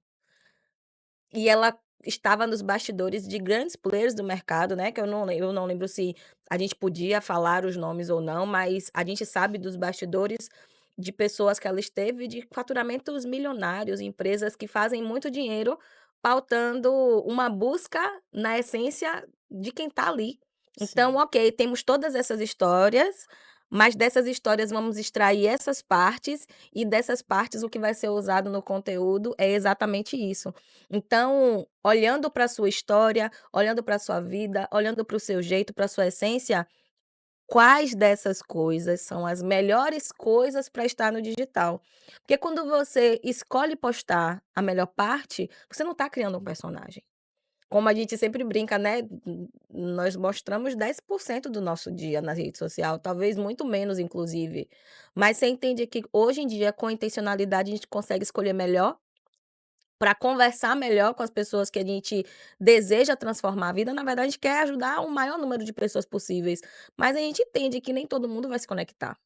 E ela estava nos bastidores de grandes players do mercado, né, que eu não lembro se a gente podia falar os nomes ou não, mas a gente sabe dos bastidores de pessoas que ela esteve, de faturamentos milionários, empresas que fazem muito dinheiro pautando uma busca na essência de quem está ali. Então,
sim.
ok, temos todas essas histórias, mas dessas histórias vamos extrair essas partes, e dessas partes o que vai ser usado no conteúdo é exatamente isso. Então, olhando para a sua história, olhando para a sua vida, olhando para o seu jeito, para a sua essência, quais dessas coisas são as melhores coisas para estar no digital? Porque quando você escolhe postar a melhor parte, você não está criando um personagem. Como a gente sempre brinca, né, nós mostramos 10% do nosso dia na rede social, talvez muito menos inclusive. Mas você entende que hoje em dia, com intencionalidade, a gente consegue escolher melhor para conversar melhor com as pessoas que a gente deseja transformar a vida. Na verdade, a gente quer ajudar o maior número de pessoas possíveis, mas a gente entende que nem todo mundo vai se conectar.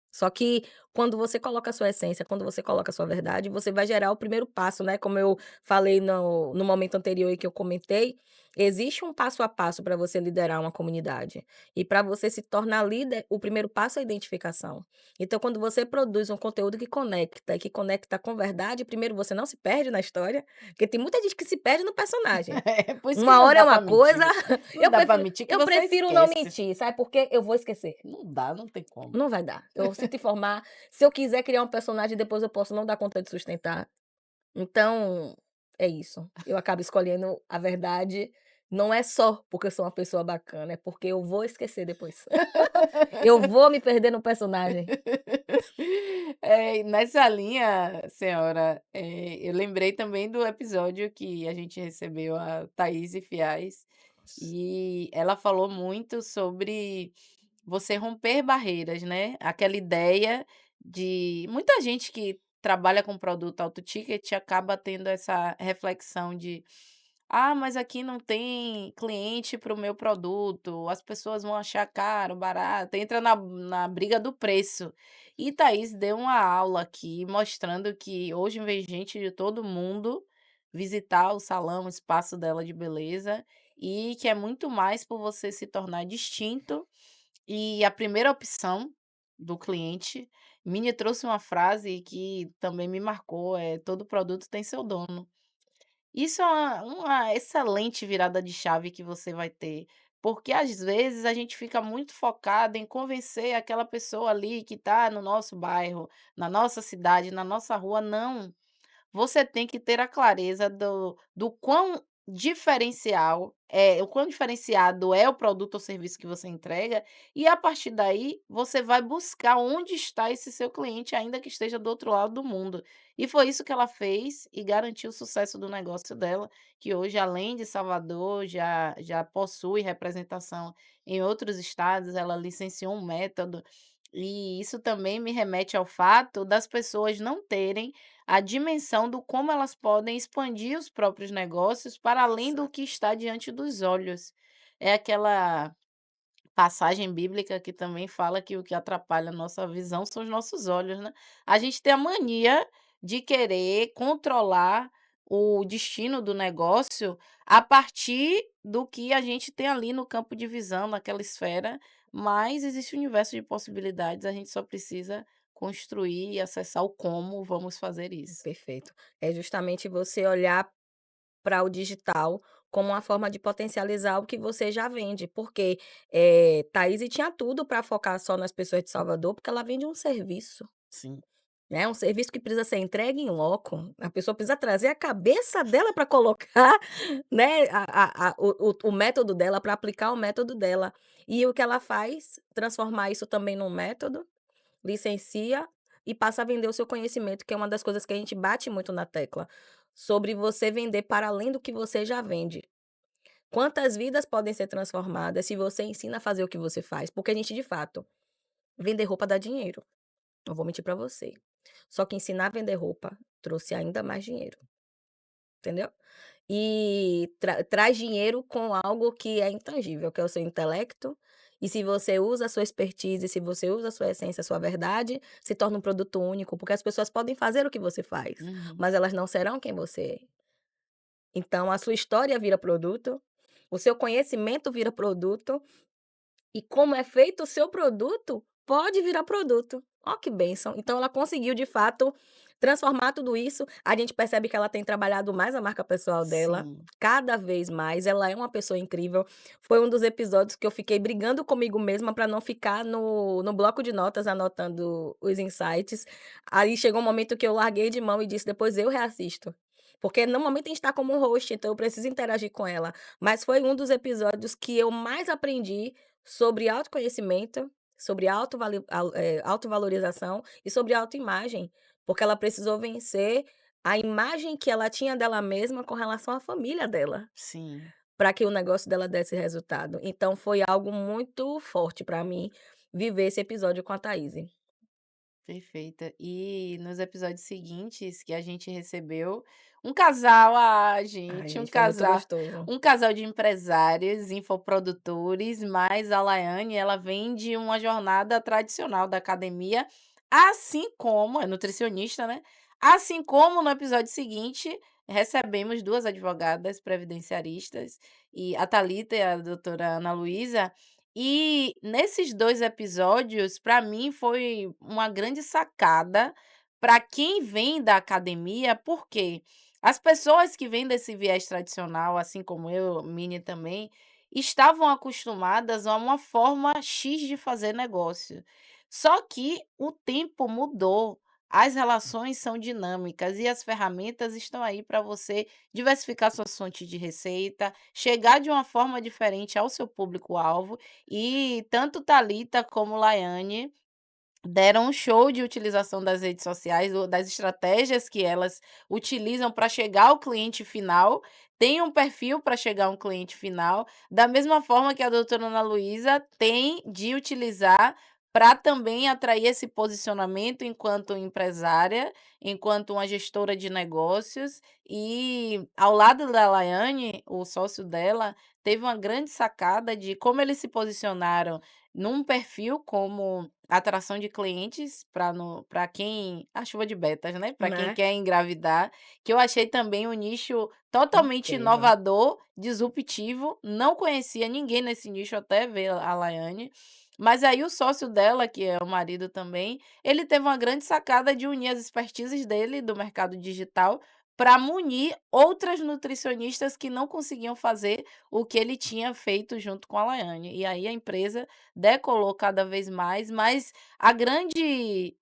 Só que quando você coloca a sua essência, quando você coloca a sua verdade, você vai gerar o primeiro passo, né, como eu falei no momento anterior e que eu comentei, Existe um passo a passo para você liderar uma comunidade. E para você se tornar líder, o primeiro passo é a identificação. Então, quando você produz um conteúdo que conecta e que conecta com verdade, primeiro você não se perde na história, porque tem muita gente que se perde no personagem.
É, por isso que
Uma
não
hora é
dá
uma
pra
coisa,
mentir. Não dá pra mentir que
eu
você
prefiro não
esquece.
mentir, sabe por quê? Eu vou esquecer.
Não dá, não tem como.
Não vai dar. Eu sinto informar, se eu quiser criar um personagem, depois eu posso não dar conta de sustentar. Então, é isso. Eu acabo escolhendo a verdade, não é só porque eu sou uma pessoa bacana, é porque eu vou esquecer depois. Eu vou me perder no personagem.
Nessa linha, senhora, eu lembrei também do episódio que a gente recebeu a Thaís Fiaz, e ela falou muito sobre você romper barreiras, né, aquela ideia de muita gente que trabalha com produto alto ticket acaba tendo essa reflexão de: "Ah, mas aqui não tem cliente para o meu produto, as pessoas vão achar caro, barato", entra na briga do preço. E Thaís deu uma aula aqui mostrando que hoje vem gente de todo mundo visitar o salão, o espaço dela de beleza, e que é muito mais por você se tornar distinto e a primeira opção do cliente. Minnie trouxe uma frase que também me marcou, "Todo produto tem seu dono". Isso é uma excelente virada de chave que você vai ter, porque às vezes a gente fica muito focado em convencer aquela pessoa ali que está no nosso bairro, na nossa cidade, na nossa rua, não. Você tem que ter a clareza do quão o quão diferenciado é o produto ou serviço que você entrega, e a partir daí você vai buscar onde está esse seu cliente, ainda que esteja do outro lado do mundo. E foi isso que ela fez e garantiu o sucesso do negócio dela, que hoje além de Salvador já possui representação em outros estados, ela licenciou um método, e isso também me remete ao fato das pessoas não terem a dimensão do como elas podem expandir os próprios negócios para além do que está diante dos olhos. É aquela passagem bíblica que também fala que o que atrapalha a nossa visão são os nossos olhos, né. A gente tem a mania de querer controlar o destino do negócio a partir do que a gente tem ali no campo de visão, naquela esfera, mas existe um universo de possibilidades, a gente só precisa construir e acessar o como vamos fazer isso.
Perfeito. É justamente você olhar para o digital como uma forma de potencializar o que você já vende, porque, Thaís tinha tudo para focar só nas pessoas de Salvador, porque ela vende um serviço,
Sim,
né, um serviço que precisa ser entregue em loco, a pessoa precisa trazer a cabeça dela para colocar, né, o método dela, para aplicar o método dela. E o que ela faz? Transformar isso também num método, licencia e passa a vender o seu conhecimento, que é uma das coisas que a gente bate muito na tecla, sobre você vender para além do que você já vende. Quantas vidas podem ser transformadas se você ensina a fazer o que você faz? Porque a gente, de fato, vender roupa dá dinheiro, não vou mentir para você. Só que ensinar a vender roupa trouxe ainda mais dinheiro, entendeu? E traz dinheiro com algo que é intangível, que é o seu intelecto, e se você usa a sua expertise, se você usa a sua essência, a sua verdade, se torna um produto único, porque as pessoas podem fazer o que você faz,
uhum,
mas elas não serão quem você é. Então a sua história vira produto, o seu conhecimento vira produto, e como é feito o seu produto, pode virar produto. Ó que bênção. Então ela conseguiu de fato transformar tudo isso, a gente percebe que ela tem trabalhado mais a marca pessoal dela,
sim.
cada vez mais, ela é uma pessoa incrível. Foi um dos episódios que eu fiquei brigando comigo mesma para não ficar no bloco de notas anotando os insights. Aí chegou um momento que eu larguei de mão e disse: "Depois eu reassisto". Porque no momento a gente está como um host, então eu preciso interagir com ela. Mas foi um dos episódios que eu mais aprendi sobre autoconhecimento, sobre autovalorização e sobre autoimagem, porque ela precisou vencer a imagem que ela tinha dela mesma com relação à família dela,
Sim,
para que o negócio dela desse resultado. Então foi algo muito forte para mim viver esse episódio com a Thaís.
perfeita. E nos episódios seguintes que a gente recebeu um casal,
Ai,
gente,
gente, foi muito gostoso.
um casal de empresários, infoprodutores, mas a Laiane, ela vem de uma jornada tradicional da academia, assim como é nutricionista, né, assim como no episódio seguinte, recebemos 2 advogadas previdenciaristas, e a Thalita e a doutora Ana Luísa, e nesses 2 episódios, para mim foi uma grande sacada para quem vem da academia, porque as pessoas que vêm desse viés tradicional, assim como eu, Mini também, estavam acostumadas a uma forma X de fazer negócio. Só que o tempo mudou, as relações são dinâmicas e as ferramentas estão aí para você diversificar suas fontes de receita, chegar de uma forma diferente ao seu público-alvo, e tanto Thalita como Laiane deram um show de utilização das redes sociais, ou das estratégias que elas utilizam para chegar ao cliente final, tem um perfil para chegar a um cliente final, da mesma forma que a doutora Ana Luísa tem de utilizar para também atrair esse posicionamento enquanto empresária, enquanto uma gestora de negócios, e ao lado da Laiane, o sócio dela, teve uma grande sacada de como eles se posicionaram num perfil como atração de clientes para quem a chuva de betas, né, para quem
Né?
quer engravidar, que eu achei também um nicho totalmente
Incrível.
inovador, disruptivo, não conhecia ninguém nesse nicho até ver a Laiane, mas aí o sócio dela, que é o marido também, ele teve uma grande sacada de unir as expertises dele do mercado digital para munir outras nutricionistas que não conseguiam fazer o que ele tinha feito junto com a Laiane. E aí a empresa decolou cada vez mais, mas a grande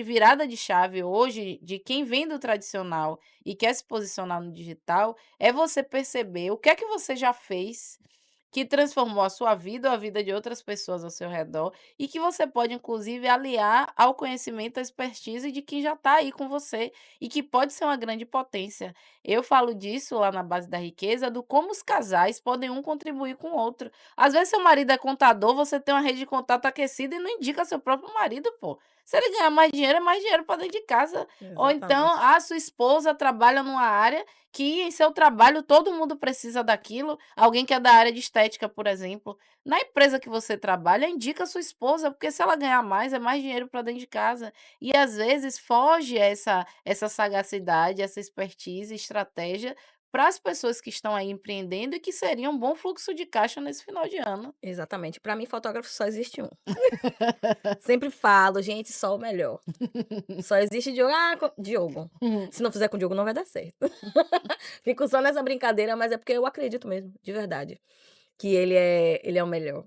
virada de chave hoje de quem vem do tradicional e quer se posicionar no digital, é você perceber o que é que você já fez que transformou a sua vida ou a vida de outras pessoas ao seu redor, e que você pode inclusive aliar ao conhecimento, à expertise de quem já está aí com você e que pode ser uma grande potência. Eu falo disso lá na Base da Riqueza, do como os casais podem um contribuir com o outro. Às vezes seu marido é contador, você tem uma rede de contato aquecida e não indica seu próprio marido, pô. Se ele ganhar mais dinheiro, é mais dinheiro para dentro de casa. Ou então,
Exatamente.
a sua esposa trabalha numa área que em seu trabalho todo mundo precisa daquilo, alguém que é da área de estética, por exemplo. Na empresa que você trabalha, indica a sua esposa, porque se ela ganhar mais, é mais dinheiro para dentro de casa. E às vezes foge essa sagacidade, essa expertise, estratégia para as pessoas que estão aí empreendendo e que seria um bom fluxo de caixa nesse final de ano.
Exatamente. Para mim, fotógrafo só existe um. Sempre falo: "Gente, só o melhor". Só existe Diogo. Ah, Diogo. Se não fizer com o Diogo, não vai dar certo. Fico só nessa brincadeira, mas é porque eu acredito mesmo, de verdade, que ele é o melhor.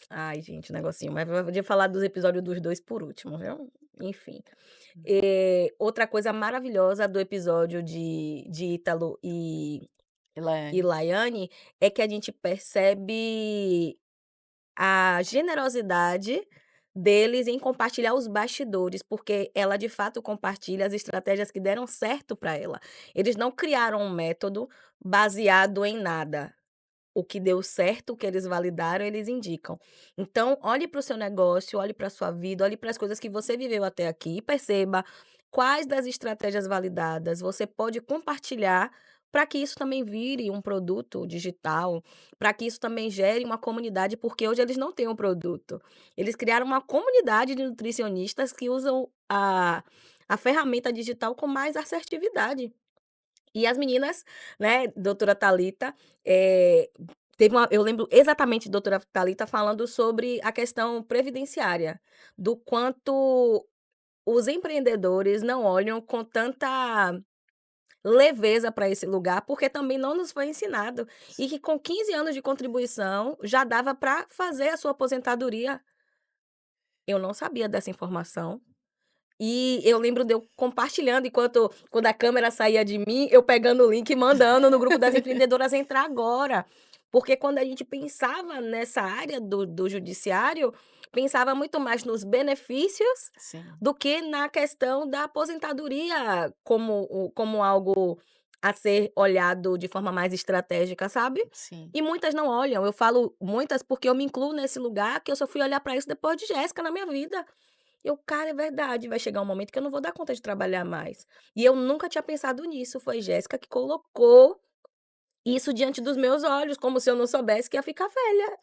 Ai, gente, o negocinho, mas eu podia falar dos episódios dos 2 por último, viu. Enfim. Outra coisa maravilhosa do episódio de Ítalo e
Elaiane.
Laiane, é que a gente percebe a generosidade deles em compartilhar os bastidores, porque ela de fato compartilha as estratégias que deram certo para ela. Eles não criaram um método baseado em nada. O que deu certo, o que eles validaram, eles indicam. Então, olhe para o seu negócio, olhe para a sua vida, olhe para as coisas que você viveu até aqui e perceba quais das estratégias validadas você pode compartilhar para que isso também vire um produto digital, para que isso também gere uma comunidade, porque hoje eles não têm um produto. Eles criaram uma comunidade de nutricionistas que usam a ferramenta digital com mais assertividade. E as meninas, né, doutora Thalita, teve uma eu lembro exatamente doutora Thalita falando sobre a questão previdenciária, do quanto os empreendedores não olham com tanta leveza para esse lugar, porque também não nos foi ensinado, e que com 15 anos de contribuição já dava para fazer a sua aposentadoria. Eu não sabia dessa informação. E eu lembro de eu compartilhando quando a câmera saía de mim, eu pegando o link e mandando no grupo das empreendedoras entrar agora. Porque quando a gente pensava nessa área do judiciário, pensava muito mais nos benefícios
Sim,
do que na questão da aposentadoria como algo a ser olhado de forma mais estratégica, sabe.
sim.
E muitas não olham, eu falo muitas porque eu me incluo nesse lugar que eu só fui olhar para isso depois de Jéssica na minha vida. Eu: "Cara, é verdade, vai chegar um momento que eu não vou dar conta de trabalhar mais". E eu nunca tinha pensado nisso, foi Jéssica que colocou isso diante dos meus olhos, como se eu não soubesse que ia ficar velha,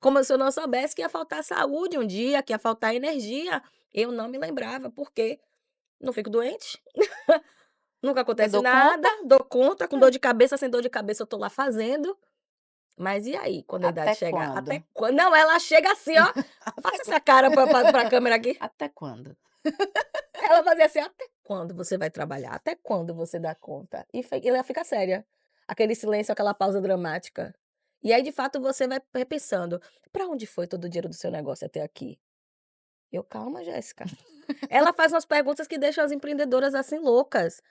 como se eu não soubesse que ia faltar saúde um dia, que ia faltar energia. Eu não me lembrava, porque não fico doente. nunca
Eu
acontece
dou conta,
nada, dou conta, com dor de cabeça, sem dor de cabeça eu tô lá fazendo, mas e aí, quando a idade
até
chegar? Até
quando?
quando? Não, ela chega assim, ó,
Até
faça
quan
essa cara pra câmera aqui.
até quando?
Ela fazia assim: "Até quando você vai trabalhar? Até quando você dá conta?" E ela fica séria. Aquele silêncio, aquela pausa dramática. E aí, de fato, você vai repensando: "Pra onde foi todo o dinheiro do seu negócio até aqui?" Eu: "Calma, Jéssica." Ela faz umas perguntas que deixam as empreendedoras, assim, loucas.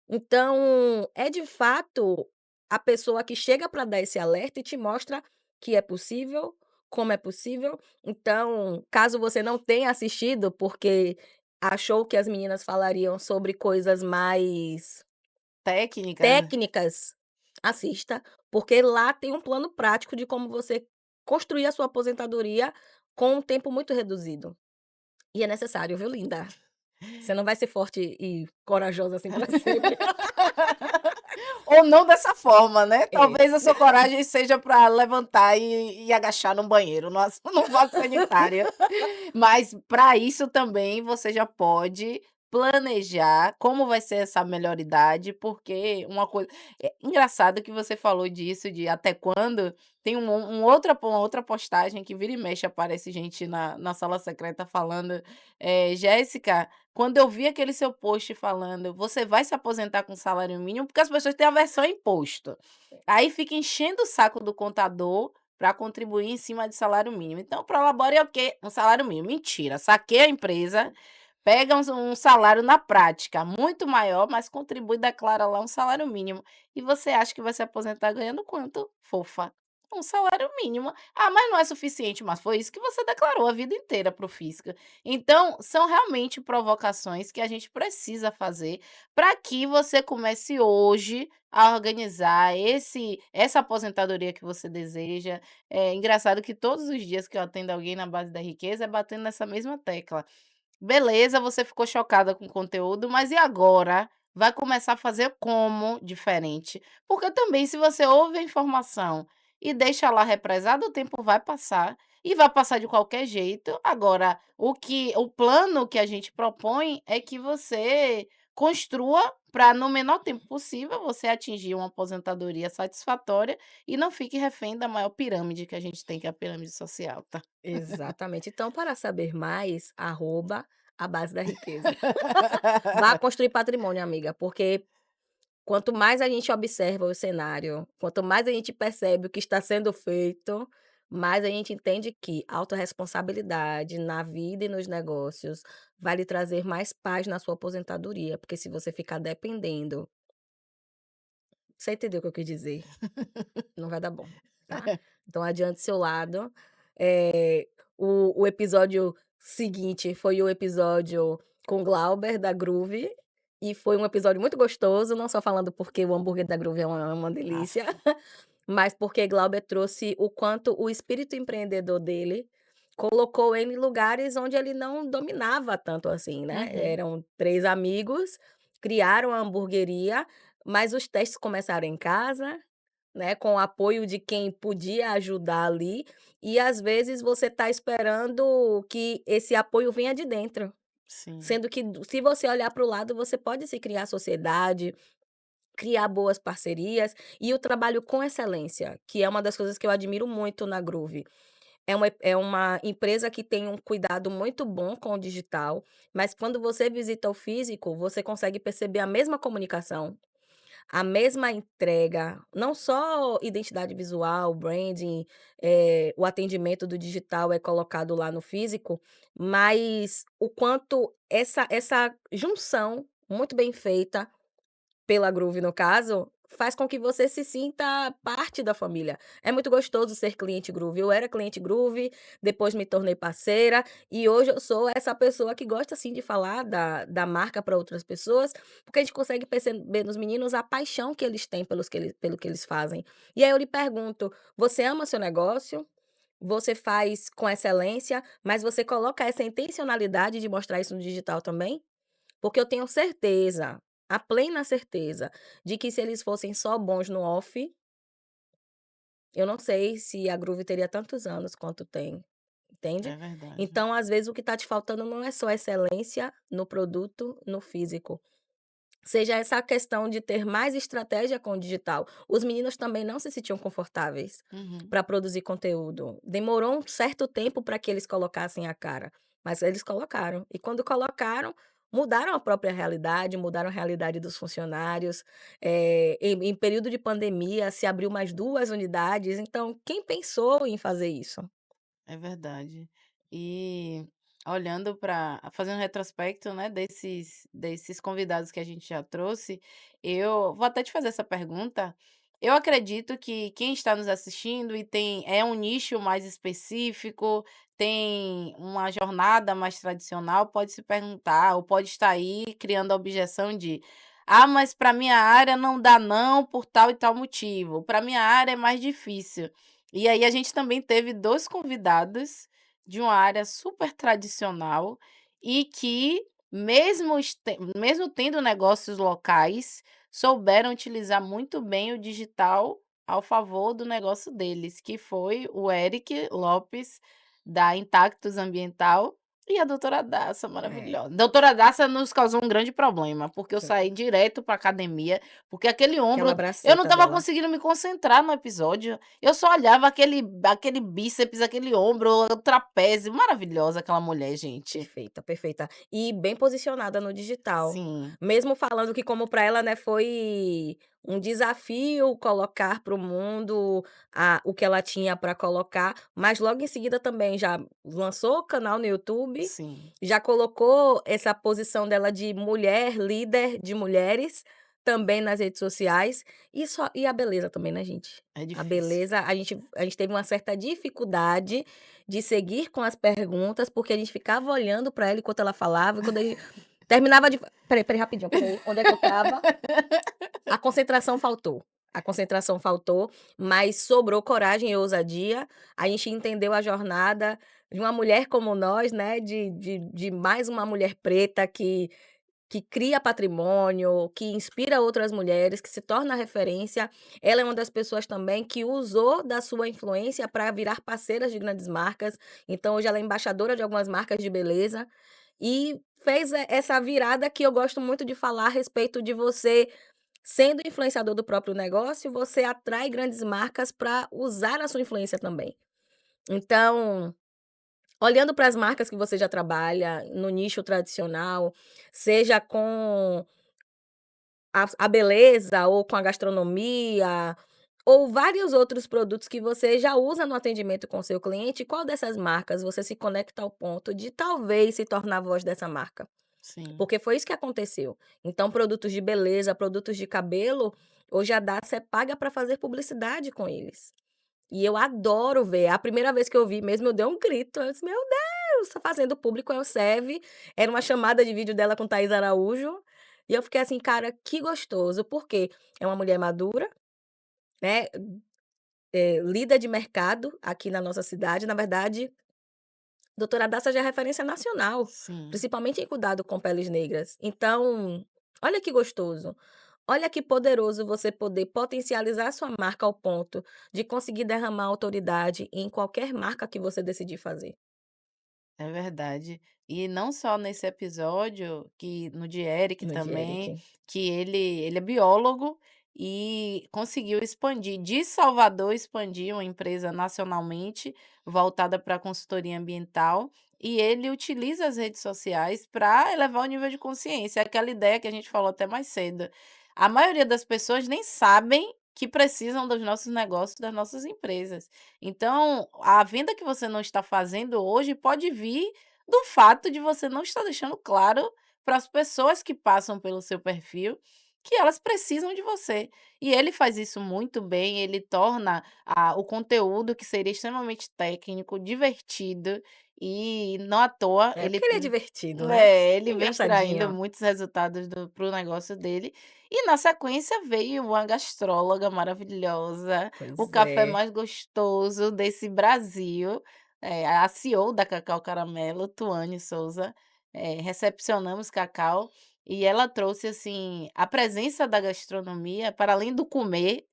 Então, é de fato a pessoa que chega para dar esse alerta e te mostra que é possível, como é possível. Então, caso você não tenha assistido, porque achou que as meninas falariam sobre coisas mais
Técnica?
técnicas, assista, porque lá tem um plano prático de como você construir a sua aposentadoria com um tempo muito reduzido. E é necessário, viu, linda? Você não vai ser forte e corajosa assim para sempre.
Ou não dessa forma, né,
É.
talvez a sua coragem seja para levantar e agachar no banheiro, no vaso sanitário. Mas para isso também você já pode planejar como vai ser essa melhor idade, porque uma coisa engraçado que você falou disso, de até quando, tem uma outra postagem que vira e mexe aparece gente na sala secreta falando, "Jéssica, quando eu vi aquele seu post falando: 'Você vai se aposentar com salário mínimo'", porque as pessoas têm aversão a imposto. Aí fica enchendo o saco do contador para contribuir em cima de salário mínimo. Então, Prolabore é o quê? Um salário mínimo. Mentira, saqueia a empresa, pega um salário na prática muito maior, mas contribui, declara lá um salário mínimo. E você acha que vai se aposentar ganhando quanto, fofa? Um salário mínimo. Ah, mas não é suficiente, mas foi isso que você declarou a vida inteira para o fisco. Então, são realmente provocações que a gente precisa fazer para que você comece hoje a organizar essa aposentadoria que você deseja. É engraçado que todos os dias que eu atendo alguém na base da riqueza é batendo nessa mesma tecla. Beleza, você ficou chocada com o conteúdo, mas e agora? Vai começar a fazer como diferente? Porque também se você ouve a informação e deixa lá represado, o tempo vai passar e vai passar de qualquer jeito. Agora, o plano que a gente propõe é que você construa para no menor tempo possível você atingir uma aposentadoria satisfatória e não fique refém da maior pirâmide que a gente tem, que é a pirâmide social, tá?
Exatamente. Então, para saber mais, @a base da riqueza. Vá construir patrimônio, amiga, porque quanto mais a gente observa o cenário, quanto mais a gente percebe o que está sendo feito, mais a gente entende que autorresponsabilidade na vida e nos negócios vai lhe trazer mais paz na sua aposentadoria, porque se você ficar dependendo, você entendeu o que eu quis dizer? Não vai dar bom, tá. Então adiante seu lado. O episódio seguinte foi o episódio com Glauber, da Groove, e foi um episódio muito gostoso, não só falando porque o hambúrguer da Groove é uma delícia,
Aff.
mas porque Glauber trouxe o quanto o espírito empreendedor dele colocou ele em lugares onde ele não dominava tanto assim, né.
Uhum.
Eram 3 amigos, criaram a hamburgueria, mas os testes começaram em casa, né, com o apoio de quem podia ajudar ali, e às vezes você está esperando que esse apoio venha de dentro,
Sim.
sendo que se você olhar para o lado, você pode se criar sociedade, criar boas parcerias e o trabalho com excelência, que é uma das coisas que eu admiro muito na Groove. É uma empresa que tem um cuidado muito bom com o digital, mas quando você visita o físico, você consegue perceber a mesma comunicação, a mesma entrega, não só identidade visual, branding, o atendimento do digital é colocado lá no físico, mas o quanto essa junção muito bem feita pela Groove, no caso, faz com que você se sinta parte da família. É muito gostoso ser cliente Groove. Eu era cliente Groove, depois me tornei parceira, e hoje eu sou essa pessoa que gosta, assim, de falar da marca para outras pessoas, porque a gente consegue perceber nos meninos a paixão que eles têm pelo que eles fazem. E aí eu lhe pergunto: "Você ama seu negócio? Você faz com excelência, mas você coloca essa intencionalidade de mostrar isso no digital também?" Porque eu tenho certeza, a plena certeza, de que se eles fossem só bons no off, eu não sei se a Groove teria tantos anos quanto tem, entende?
É verdade.
Então, às vezes, o que está te faltando não é só excelência no produto, no físico. seja essa questão de ter mais estratégia com o digital. Os meninos também não se sentiam confortáveis
Uhum.
para produzir conteúdo. Demorou um certo tempo para que eles colocassem a cara, mas eles colocaram. E quando colocaram, mudaram a própria realidade, mudaram a realidade dos funcionários. Em período de pandemia, se abriu mais 2 unidades, então quem pensou em fazer isso?
É verdade. E olhando para fazendo um retrospecto, né, desses convidados que a gente já trouxe, eu vou até te fazer essa pergunta. Eu acredito que quem está nos assistindo e tem um nicho mais específico, tem uma jornada mais tradicional, pode se perguntar ou pode estar aí criando a objeção de: "Ah, mas para minha área não dá não, por tal e tal motivo. Para minha área é mais difícil". E aí a gente também teve 2 convidados de uma área super tradicional e que mesmo tendo negócios locais, souberam utilizar muito bem o digital ao favor do negócio deles, que foi o Eric Lopes, da Intactus Ambiental, e a doutora Dassa,
É,
maravilhosa. Doutora Dassa nos causou um grande problema, porque eu
foi.
saí direto para academia, porque aquele
Aquela
ombro eu não
braceta
estava
dela.
conseguindo me concentrar no episódio. Eu só olhava aquele bíceps, aquele ombro, o trapézio. Maravilhosa aquela mulher, gente.
Perfeita, perfeita. E bem posicionada no digital.
Sim,
Mesmo falando que como para ela, né, foi um desafio colocar para o mundo o que ela tinha para colocar, mas logo em seguida também já lançou o canal no YouTube,
sim.
já colocou essa posição dela de mulher líder de mulheres também nas redes sociais, e a beleza também, né, gente.
É
A
difícil.
beleza, a gente teve uma certa dificuldade de seguir com as perguntas, porque a gente ficava olhando para ela enquanto ela falava, e quando a gente terminava de espera aí rapidinho, espera aí, onde é que eu estava? A concentração faltou. A concentração faltou, mas sobrou coragem e ousadia. A gente entendeu a jornada de uma mulher como nós, né, de mais uma mulher preta que cria patrimônio, que inspira outras mulheres, que se torna referência. Ela é uma das pessoas também que usou da sua influência para virar parceiras de grandes marcas. Então, hoje ela é embaixadora de algumas marcas de beleza e fez essa virada que eu gosto muito de falar a respeito de você sendo influenciador do próprio negócio, você atrai grandes marcas para usar a sua influência também. Então, olhando para as marcas que você já trabalha no nicho tradicional, seja com a beleza ou com a gastronomia, ou vários outros produtos que você já usa no atendimento com o seu cliente, qual dessas marcas você se conecta ao ponto de talvez se tornar a voz dessa marca?
Sim,
Porque foi isso que aconteceu. Então produtos de beleza, produtos de cabelo, hoje a Dacsa é paga para fazer publicidade com eles. E eu adoro ver. A primeira vez que eu vi mesmo, eu dei um grito, eu disse: "Meu Deus, tá fazendo público é o Elsev", era uma chamada de vídeo dela com Thaís Araújo, e eu fiquei assim: "Cara, que gostoso", porque é uma mulher madura, né, líder de mercado aqui na nossa cidade, na verdade, doutora Dassa já é referência nacional,
sim.
principalmente em cuidado com peles negras. Então, olha que gostoso, olha que poderoso você poder potencializar sua marca ao ponto de conseguir derramar autoridade em qualquer marca que você decidir fazer.
É verdade. E não só nesse episódio, que no de Eric
No de Eric.
também, que ele é biólogo e conseguiu expandir de Salvador, expandir uma empresa nacionalmente voltada para consultoria ambiental, e ele utiliza as redes sociais para elevar o nível de consciência, aquela ideia que a gente falou até mais cedo. A maioria das pessoas nem sabem que precisam dos nossos negócios, das nossas empresas. Então, a venda que você não está fazendo hoje pode vir do fato de você não estar deixando claro para as pessoas que passam pelo seu perfil que elas precisam de você. E ele faz isso muito bem, ele torna o conteúdo que seria extremamente técnico, divertido e não à toa
É,
ele
porque ele é divertido, né.
ele vem extraindo
Engraçadinho.
muitos resultados para o negócio dele. E na sequência veio uma gastróloga maravilhosa, o
Pois
café
é,
mais gostoso desse Brasil, a CEO da Cacau Caramelo, Tuane Souza, recepcionamos Cacau, e ela trouxe, assim, a presença da gastronomia para além do comer,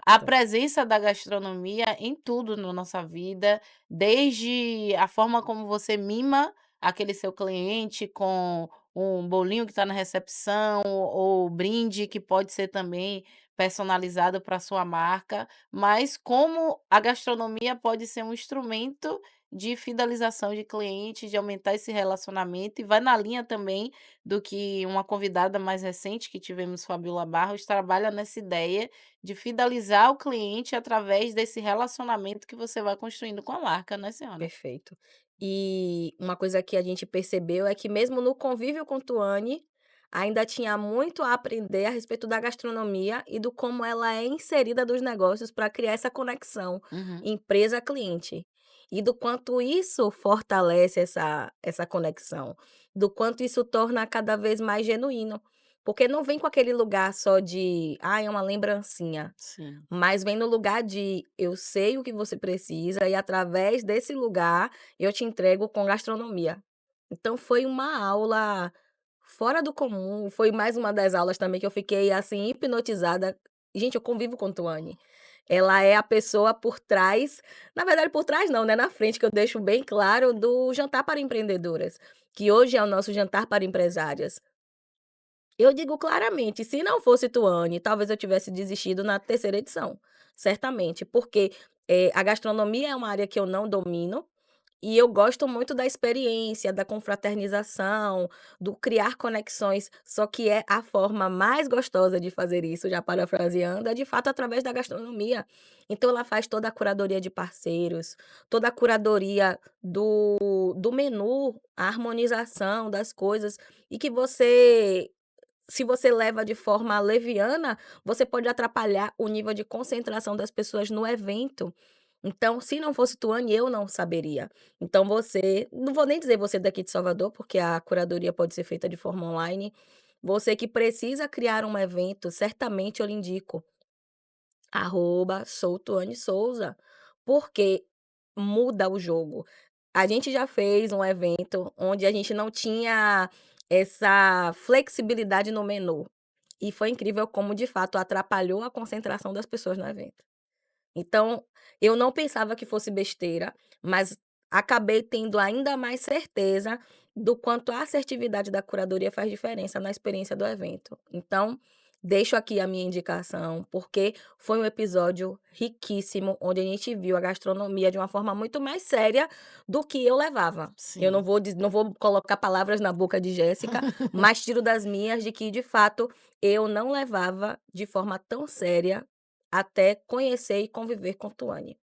a
exato.
presença da gastronomia em tudo na nossa vida, desde a forma como você mima aquele seu cliente com um bolinho que está na recepção ou brinde que pode ser também personalizado para sua marca, mas como a gastronomia pode ser um instrumento de fidelização de clientes, de aumentar esse relacionamento e vai na linha também do que uma convidada mais recente que tivemos, Fabiola Barros, trabalha nessa ideia de fidelizar o cliente através desse relacionamento que você vai construindo com a marca, né, senhora?
Perfeito. E uma coisa que a gente percebeu é que mesmo no convívio com Tuane, ainda tinha muito a aprender a respeito da gastronomia e do como ela é inserida dos negócios para criar essa conexão
Uhum.
empresa-cliente. E do quanto isso fortalece essa conexão, do quanto isso torna cada vez mais genuíno. Porque não vem com aquele lugar só de, ah, é uma lembrancinha.
Sim.
Mas vem no lugar de: "Eu sei o que você precisa e através desse lugar eu te entrego com gastronomia". Então foi uma aula fora do comum, foi mais uma das aulas também que eu fiquei, assim, hipnotizada. Gente, eu convivo com Tuane. Ela é a pessoa por trás, na verdade por trás não, né, na frente, que eu deixo bem claro, do Jantar para Empreendedoras, que hoje é o nosso jantar para empresárias. Eu digo claramente, se não fosse Tuane, talvez eu tivesse desistido na terceira edição, certamente, porque, a gastronomia é uma área que eu não domino, e eu gosto muito da experiência, da confraternização, do criar conexões, só que é a forma mais gostosa de fazer isso, já parafraseando, é de fato através da gastronomia. Então ela faz toda a curadoria de parceiros, toda a curadoria do menu, a harmonização das coisas, e que você se você leva de forma leviana, você pode atrapalhar o nível de concentração das pessoas no evento. Então, se não fosse Tuane, eu não saberia. Então você, não vou nem dizer você daqui de Salvador, porque a curadoria pode ser feita de forma online. Você que precisa criar um evento, certamente eu lhe indico, @sou Tuane Souza, porque muda o jogo. A gente já fez um evento onde a gente não tinha essa flexibilidade no menu, e foi incrível como de fato atrapalhou a concentração das pessoas no evento. Então, eu não pensava que fosse besteira, mas acabei tendo ainda mais certeza do quanto a assertividade da curadoria faz diferença na experiência do evento. Então, deixo aqui a minha indicação, porque foi um episódio riquíssimo, onde a gente viu a gastronomia de uma forma muito mais séria do que eu levava. Eu
Sim.
não vou colocar palavras na boca de Jéssica, mas tiro das minhas de que, de fato, eu não levava de forma tão séria até conhecer e conviver com Tuane.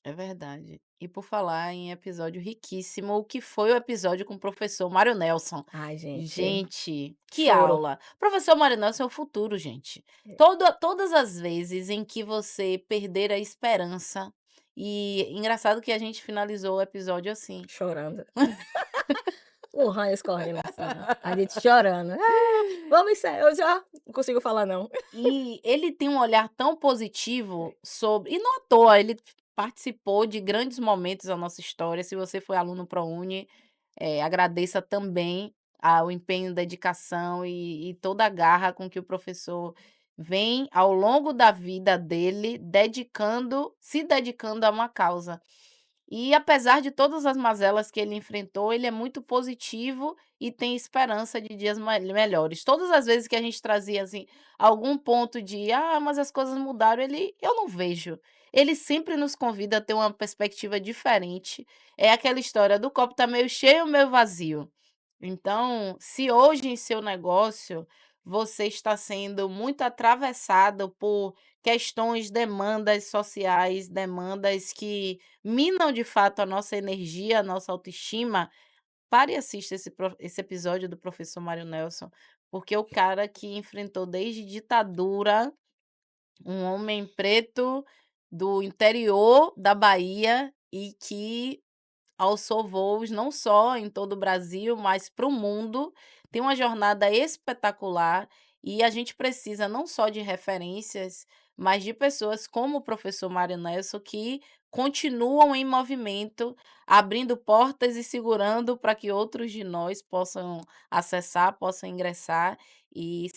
É verdade. E por falar em episódio riquíssimo, o que foi o episódio com o professor Mário Nelson.
Ai, gente,
Gente, que
choro.
aula! Professor Mário Nelson é o futuro, gente.
É,
Todas as vezes em que você perder a esperança, e engraçado que a gente finalizou o episódio assim.
chorando. O ranho escorrendo assim, ó, a gente chorando. "Ah, vamos encerrar", eu já não consigo falar não.
E ele tem um olhar tão positivo sobre e não à toa, ele participou de grandes momentos da nossa história. Se você foi aluno ProUni, agradeça também ao empenho, dedicação e toda a garra com que o professor vem, ao longo da vida dele, se dedicando a uma causa. E apesar de todas as mazelas que ele enfrentou, ele é muito positivo e tem esperança de dias melhores. Todas as vezes que a gente trazia, assim, algum ponto de: "Ah, mas as coisas mudaram", ele: "Eu não vejo". Ele sempre nos convida a ter uma perspectiva diferente. É aquela história do copo tá meio cheio ou meio vazio. Então, se hoje em seu negócio você está sendo muito atravessado por questões, demandas sociais, demandas que minam de fato a nossa energia, a nossa autoestima, pare e assista esse episódio do professor Mário Nelson, porque o cara que enfrentou desde ditadura, um homem preto do interior da Bahia e que alçou voos não só em todo o Brasil, mas para o mundo. Tem uma jornada espetacular e a gente precisa não só de referências, mas de pessoas como o professor Mário Nelson que continuam em movimento, abrindo portas e segurando para que outros de nós possam acessar, possam ingressar. E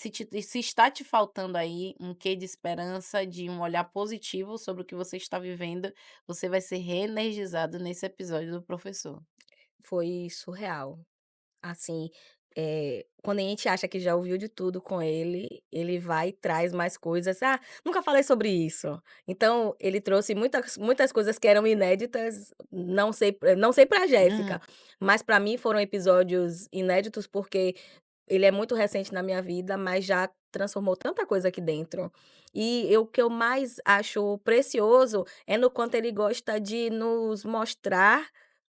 se está te faltando aí um quê de esperança, de um olhar positivo sobre o que você está vivendo, você vai ser reenergizado nesse episódio do professor.
Foi surreal. Assim, quando a gente acha que já ouviu de tudo com ele, ele vai e traz mais coisas: "Ah, nunca falei sobre isso". Então, ele trouxe muitas coisas que eram inéditas, não sei pra Jéssica,
Hum.
mas pra mim foram episódios inéditos, porque ele é muito recente na minha vida, mas já transformou tanta coisa aqui dentro. E o que eu mais acho precioso é no quanto ele gosta de nos mostrar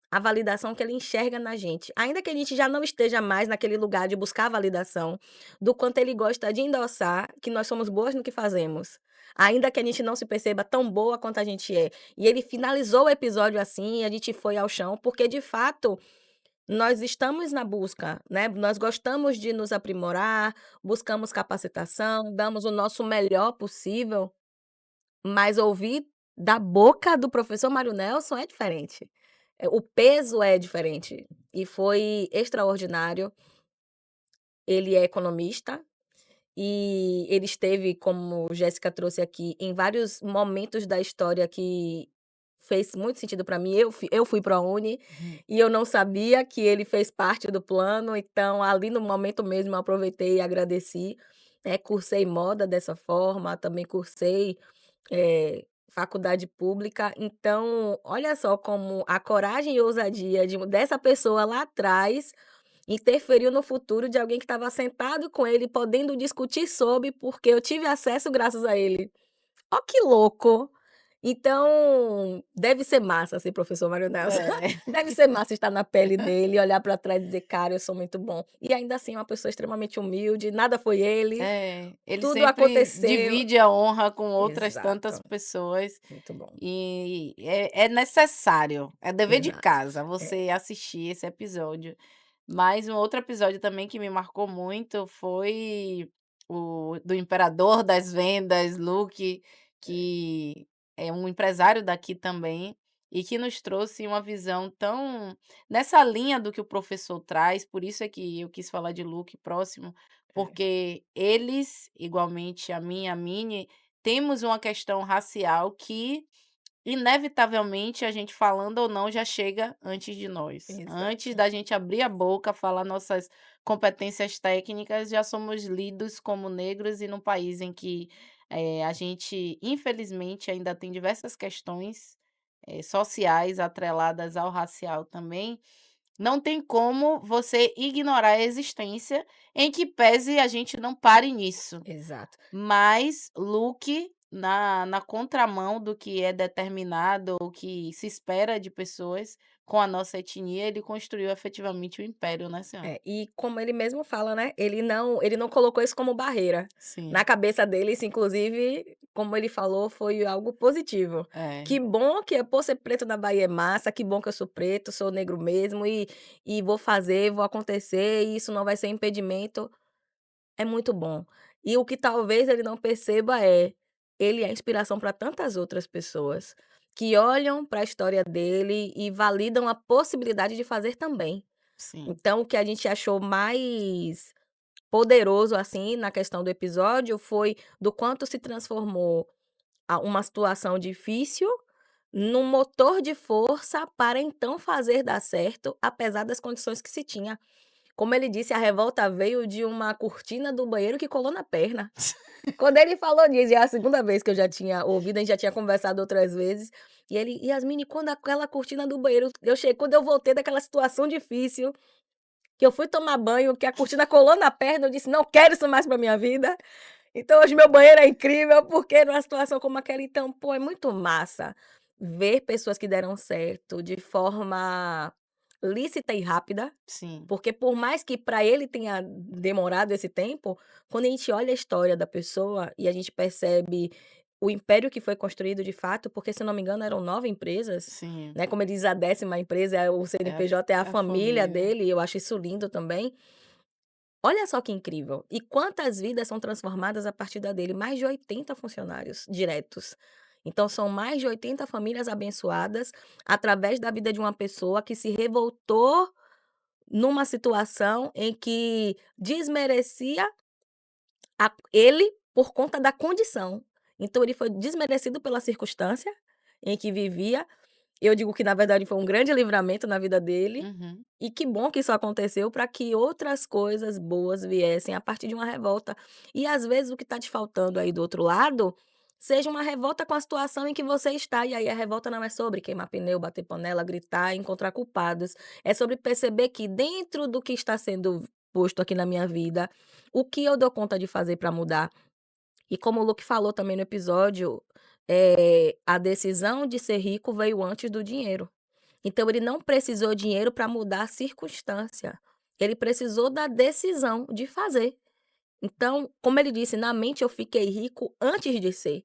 a validação que ele enxerga na gente. Ainda que a gente já não esteja mais naquele lugar de buscar validação, do quanto ele gosta de endossar que nós somos boas no que fazemos. Ainda que a gente não se perceba tão boa quanto a gente é. E ele finalizou o episódio assim, e a gente foi ao chão, porque de fato nós estamos na busca, né, nós gostamos de nos aprimorar, buscamos capacitação, damos o nosso melhor possível, mas ouvir da boca do professor Mário Nelson é diferente. O peso é diferente e foi extraordinário. Ele é economista e ele esteve, como Jéssica trouxe aqui, em vários momentos da história que fez muito sentido para mim. Eu fui para a Uni
Uhum.
e eu não sabia que ele fez parte do plano, então ali no momento mesmo eu aproveitei e agradeci, né, cursei moda dessa forma, também cursei, faculdade pública, então olha só como a coragem e ousadia dessa pessoa lá atrás interferiu no futuro de alguém que estava sentado com ele, podendo discutir sobre, porque eu tive acesso graças a ele. Ó que louco! Então, deve ser massa ser professor Mário Nelson.
É.
Deve ser massa estar na pele dele, olhar para trás e dizer: "Cara, eu sou muito bom". E ainda assim é uma pessoa extremamente humilde, nada foi ele,
É, ele
tudo
sempre
aconteceu.
divide a honra com outras tantas
Exato,
pessoas,
muito bom.
e é necessário, é dever de
Exato.
casa
É,
você assistir esse episódio. Mas um outro episódio também que me marcou muito foi o do imperador das vendas, Luke, que é um empresário daqui também, e que nos trouxe uma visão tão nessa linha do que o professor traz, por isso é que eu quis falar de Luke próximo,
é,
porque eles, igualmente a mim e a Mini, temos uma questão racial que inevitavelmente, a gente falando ou não, já chega antes de nós. Antes
exato.
da gente abrir a boca, falar nossas competências técnicas, já somos lidos como negros e num país em que, a gente, infelizmente, ainda tem diversas questões, sociais atreladas ao racial também, não tem como você ignorar a existência, em que pese a gente não pare nisso.
Exato.
Mas Luke, na contramão do que é determinado ou que se espera de pessoas com a nossa etnia, ele construiu efetivamente o império, né, senhora?
É, e como ele mesmo fala, né, ele não colocou isso como barreira. Na
Sim,
cabeça dele, isso inclusive, como ele falou, foi algo positivo.
é,
Que bom que por ser preto na Bahia é massa, que bom que eu sou preto, sou negro mesmo e vou fazer, vou acontecer e isso não vai ser impedimento, é muito bom. E o que talvez ele não perceba ele é inspiração para tantas outras pessoas, que olham para a história dele e validam a possibilidade de fazer também.
sim,
Então o que a gente achou mais poderoso, assim, na questão do episódio foi do quanto se transformou uma situação difícil num motor de força para então fazer dar certo, apesar das condições que se tinha. Como ele disse, a revolta veio de uma cortina do banheiro que colou na perna. Quando ele falou disso, já é a segunda vez que eu já tinha ouvido, a gente já tinha conversado outras vezes, e ele: "Yasmine, quando aquela cortina do banheiro quando eu voltei daquela situação difícil, que eu fui tomar banho, que a cortina colou na perna, eu disse: "Não quero isso mais pra minha vida". Então hoje meu banheiro é incrível, porque numa situação como aquela então, pô, é muito massa ver pessoas que deram certo de forma lícita e rápida,
sim,
porque por mais que para ele tenha demorado esse tempo, quando a gente olha a história da pessoa e a gente percebe o império que foi construído de fato, porque se eu não me engano eram 9 empresas,
sim,
né, como ele diz, a 10ª empresa, o
é a f
CNPJ é a
é a
família
família.
dele, e eu acho isso lindo também. Olha só que incrível, e quantas vidas são transformadas a partir da dele, mais de 80 funcionários diretos. Então são mais de 80 famílias abençoadas, através da vida de uma pessoa que se revoltou numa situação em que desmerecia ele por conta da condição. Então ele foi desmerecido pela circunstância em que vivia, Eu digo que na verdade foi um grande livramento na vida dele,
Uhum.
e que bom que isso aconteceu para que outras coisas boas viessem a partir de uma revolta. E às vezes o que está te faltando aí do outro lado, seja uma revolta com a situação em que você está, e aí a revolta não é sobre queimar pneu, bater panela, gritar, encontrar culpados, é sobre perceber que dentro do que está sendo posto aqui na minha vida, o que eu dou conta de fazer para mudar. E como o Luke falou também no episódio, a decisão de ser rico veio antes do dinheiro. Então ele não precisou dinheiro para mudar a circunstância, ele precisou da decisão de fazer. Então, como ele disse: "Na mente eu fiquei rico antes de ser".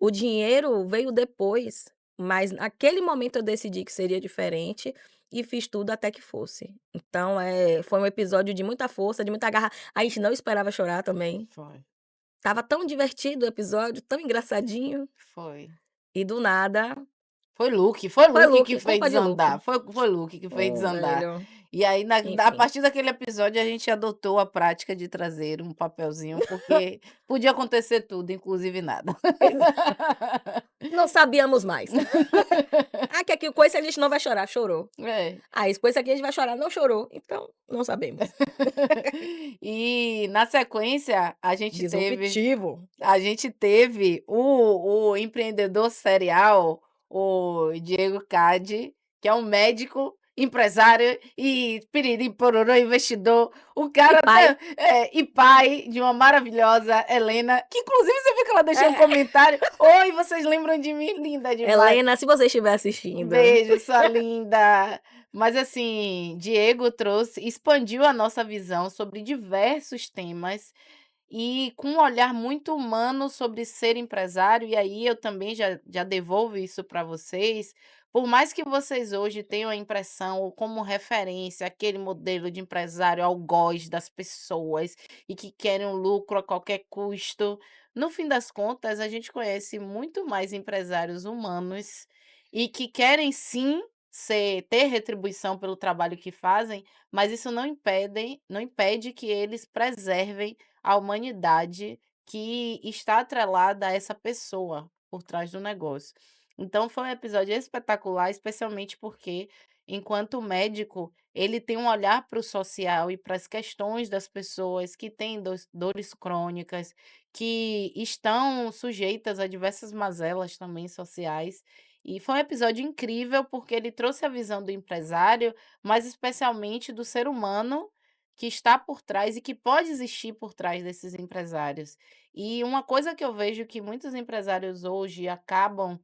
O dinheiro veio depois, mas naquele momento eu decidi que seria diferente e fiz tudo até que fosse. Então, foi um episódio de muita força, de muita garra. A gente não esperava chorar também.
Foi,
Tava tão divertido o episódio, tão engraçadinho,
foi.
e do nada
Foi
foi
Luke que
Luke,
fez
culpa de Luke.
desandar, foi Luke que fez desandar.
Velho,
E aí a
enfim.
partir daquele episódio a gente adotou a prática de trazer um papelzinho, porque podia acontecer tudo, inclusive nada.
Não sabíamos mais. Ah, que aqui com esse a gente não vai chorar, chorou.
É.
Ah, esse com esse aqui a gente vai chorar, não chorou, então não sabemos.
E na sequência
Disruptivo.
a gente teve o empreendedor serial, o Diego Cade, que é um médico, empresário e piriri pororô, investidor. O
E
cara
pai.
e pai de uma maravilhosa Helena, que inclusive você viu que ela deixou um
É.
comentário: "Oi, vocês lembram de mim? Linda demais".
Helena, se você estiver
Um
assistindo.
beijo, sua linda. Mas assim, Diego expandiu a nossa visão sobre diversos temas e com um olhar muito humano sobre ser empresário, e aí eu também já devolvo isso para vocês. Por mais que vocês hoje tenham a impressão ou como referência aquele modelo de empresário algoz das pessoas e que querem um lucro a qualquer custo, no fim das contas a gente conhece muito mais empresários humanos e que querem sim ter retribuição pelo trabalho que fazem, mas isso não impede que eles preservem a humanidade que está atrelada a essa pessoa por trás do negócio. Então foi um episódio espetacular, especialmente porque, enquanto médico, ele tem um olhar para o social e para as questões das pessoas que têm dores crônicas, que estão sujeitas a diversas mazelas também sociais. E foi um episódio incrível porque ele trouxe a visão do empresário, mas especialmente do ser humano que está por trás e que pode existir por trás desses empresários. E uma coisa que eu vejo que muitos empresários hoje acabam,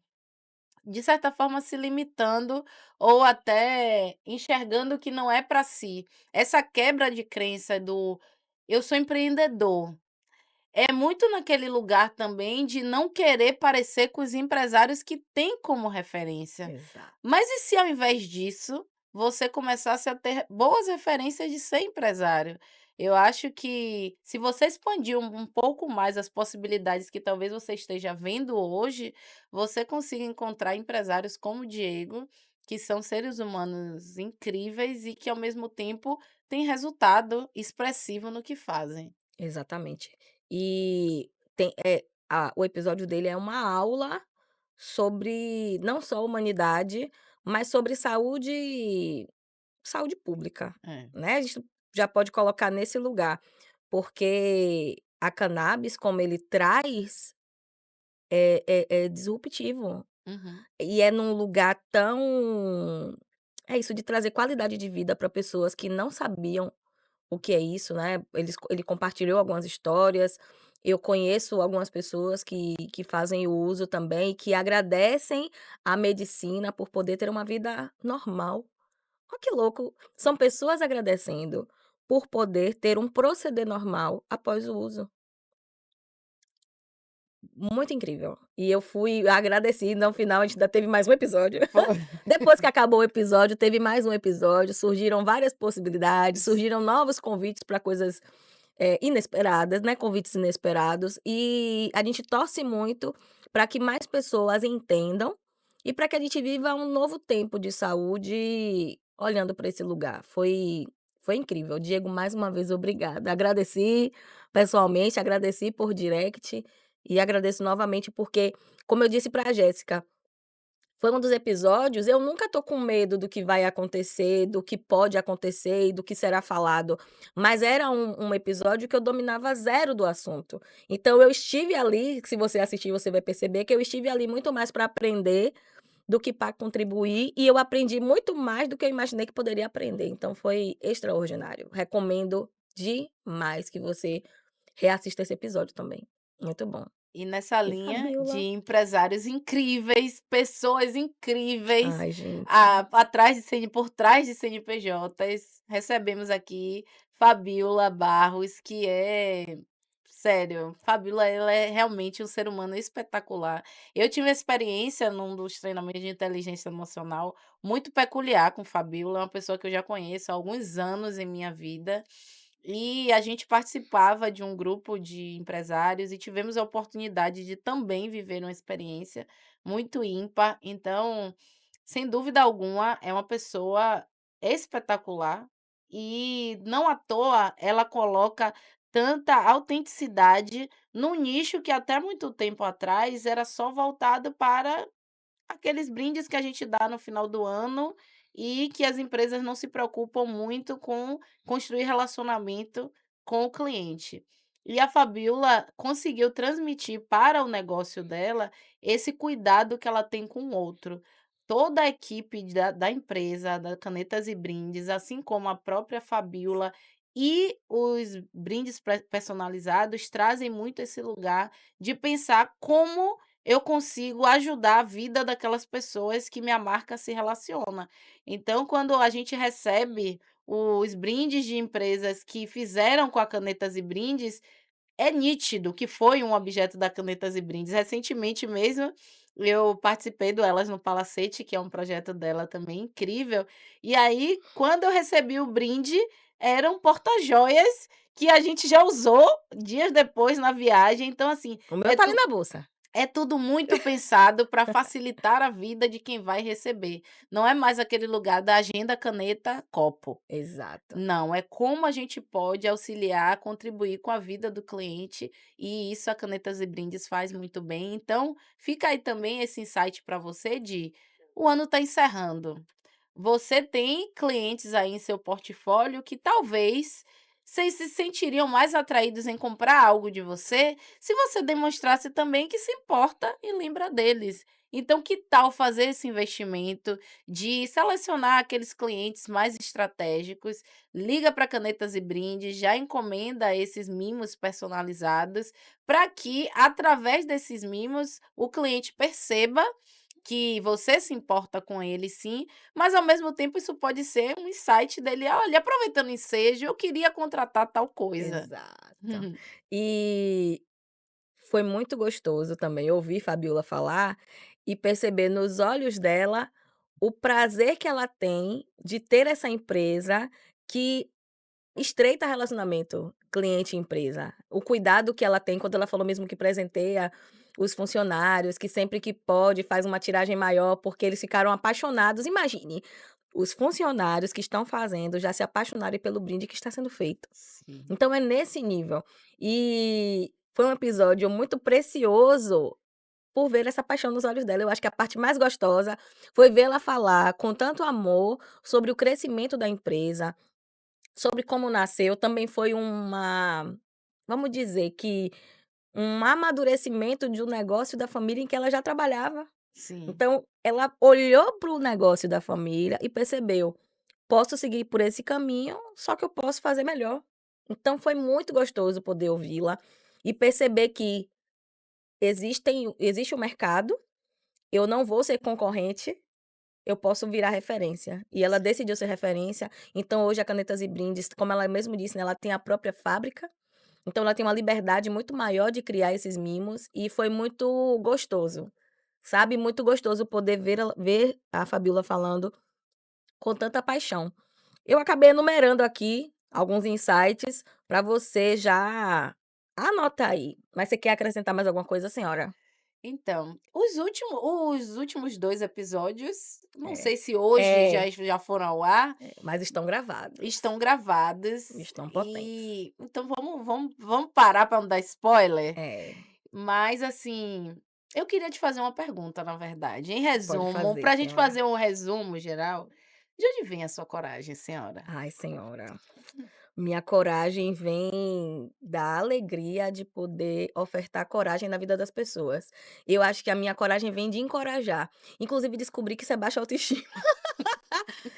de certa forma, se limitando ou até enxergando que não é para si. Essa quebra de crença do eu sou empreendedor. É muito naquele lugar também de não querer parecer com os empresários que têm como referência.
Exato.
Mas e se ao invés disso, você começasse a ter boas referências de ser empresário? Eu acho que se você expandir um pouco mais as possibilidades que talvez você esteja vendo hoje, você consiga encontrar empresários como o Diego, que são seres humanos incríveis e que ao mesmo tempo têm resultado expressivo no que fazem.
Exatamente. E o episódio dele é uma aula sobre não só humanidade, mas sobre saúde pública,
É.
né, a gente já pode colocar nesse lugar, porque a cannabis, como ele traz, é disruptivo,
Uhum.
e é num lugar tão é isso, de trazer qualidade de vida para pessoas que não sabiam o que é isso, né, ele compartilhou algumas histórias, eu conheço algumas pessoas que fazem o uso também e que agradecem à medicina por poder ter uma vida normal. Olha que louco, são pessoas agradecendo por poder ter um proceder normal após o uso. Muito incrível. E eu fui agradeci, no final a gente ainda teve mais um episódio.
Foi.
Depois que acabou o episódio, teve mais um episódio, surgiram várias possibilidades, surgiram novos convites para coisas, inesperadas, né, convites inesperados, e a gente torce muito para que mais pessoas entendam e para que a gente viva um novo tempo de saúde olhando para esse lugar. Foi incrível. Diego, mais uma vez, obrigada. Agradeci pessoalmente, agradeci por direct e agradeço novamente porque, como eu disse para a Jéssica, Foi um dos episódios eu nunca tô com medo do que vai acontecer, do que pode acontecer e do que será falado, mas era um episódio que eu dominava zero do assunto. Então eu estive ali, se você assistir você vai perceber que eu estive ali muito mais para aprender do que para contribuir, e eu aprendi muito mais do que eu imaginei que poderia aprender, então foi extraordinário. Recomendo demais que você reassista esse episódio também, muito bom.
E nessa
E
linha de
Fabiola
empresários incríveis, pessoas incríveis,
ai gente,
atrás de por trás de CNPJs, recebemos aqui Fabiola Barros, que é sério, Fabiola ela é realmente um ser humano espetacular. Eu tive uma experiência num dos treinamentos de inteligência emocional muito peculiar com Fabiola, é uma pessoa que eu já conheço há alguns anos em minha vida, e a gente participava de um grupo de empresários e tivemos a oportunidade de também viver uma experiência muito ímpar. Então, sem dúvida alguma, é uma pessoa espetacular e não à toa ela coloca tanta autenticidade num nicho que até muito tempo atrás era só voltado para aqueles brindes que a gente dá no final do ano e que as empresas não se preocupam muito com construir relacionamento com o cliente. E a Fabiola conseguiu transmitir para o negócio dela esse cuidado que ela tem com o outro. Toda a equipe da empresa, da Canetas e Brindes, assim como a própria Fabiola e os brindes personalizados, trazem muito esse lugar de pensar como eu consigo ajudar a vida daquelas pessoas que minha marca se relaciona. Então, quando a gente recebe os brindes de empresas que fizeram com a Canetas e Brindes, é nítido que foi um objeto da Canetas e Brindes. Recentemente mesmo, eu participei do Elas no Palacete, que é um projeto dela também incrível, e aí, quando eu recebi o brinde, era um porta-joias que a gente já usou dias depois na viagem, então assim,
o meu tá ali na bolsa.
é tudo muito pensado para facilitar a vida de quem vai receber. Não é mais aquele lugar da agenda, caneta, copo.
Exato.
Não, é como a gente pode auxiliar, contribuir com a vida do cliente, e isso a Canetas e Brindes faz muito bem. Então, fica aí também esse insight para você de o ano está encerrando. Você tem clientes aí em seu portfólio que talvez vocês se sentiriam mais atraídos em comprar algo de você, se você demonstrasse também que se importa e lembra deles. Então, que tal fazer esse investimento de selecionar aqueles clientes mais estratégicos, liga para Canetas e Brindes, já encomenda esses mimos personalizados, para que, através desses mimos, o cliente perceba que você se importa com ele sim, mas ao mesmo tempo isso pode ser um insight dele: "Olha, aproveitando o ensejo, eu queria contratar tal coisa".
Exato. E foi muito gostoso também ouvir Fabiola falar e perceber nos olhos dela o prazer que ela tem de ter essa empresa que estreita relacionamento cliente empresa. O cuidado que ela tem quando ela falou mesmo que presenteia os funcionários, que sempre que pode faz uma tiragem maior, porque eles ficaram apaixonados. Imagine, os funcionários que estão fazendo já se apaixonarem pelo brinde que está sendo feito.
Sim.
Então é nesse nível. E foi um episódio muito precioso por ver essa paixão nos olhos dela. Eu acho que a parte mais gostosa foi vê-la falar com tanto amor sobre o crescimento da empresa, sobre como nasceu. Também foi uma, vamos dizer que um amadurecimento de um negócio da família em que ela já trabalhava.
Sim.
Então ela olhou para o negócio da família e percebeu: "Posso seguir por esse caminho, só que eu posso fazer melhor". Então foi muito gostoso poder ouvi-la e perceber que existe um mercado, eu não vou ser concorrente, eu posso virar referência. E ela decidiu ser referência, então hoje a Canetas e Brindes, como ela mesmo disse, né, ela tem a própria fábrica, então ela tem uma liberdade muito maior de criar esses mimos e foi muito gostoso, sabe, muito gostoso poder ver a Fabiola falando com tanta paixão. Eu acabei enumerando aqui alguns insights para você já anota aí. Mas você quer acrescentar mais alguma coisa, senhora?
Então, os últimos 2 episódios, não
É.
sei se hoje
É,
já foram ao ar,
mas estão gravados.
estão gravados,
Estão potentes.
e então vamos parar para não dar spoiler?
É.
Mas assim, Eu queria te fazer uma pergunta, na verdade. Em
Pode
resumo,
fazer,
para a gente
senhora.
fazer um resumo geral, de onde vem a sua coragem, senhora?
Ai, senhora, minha coragem vem da alegria de poder ofertar coragem na vida das pessoas. Eu acho que a minha coragem vem de encorajar. Inclusive descobri que isso é baixa autoestima.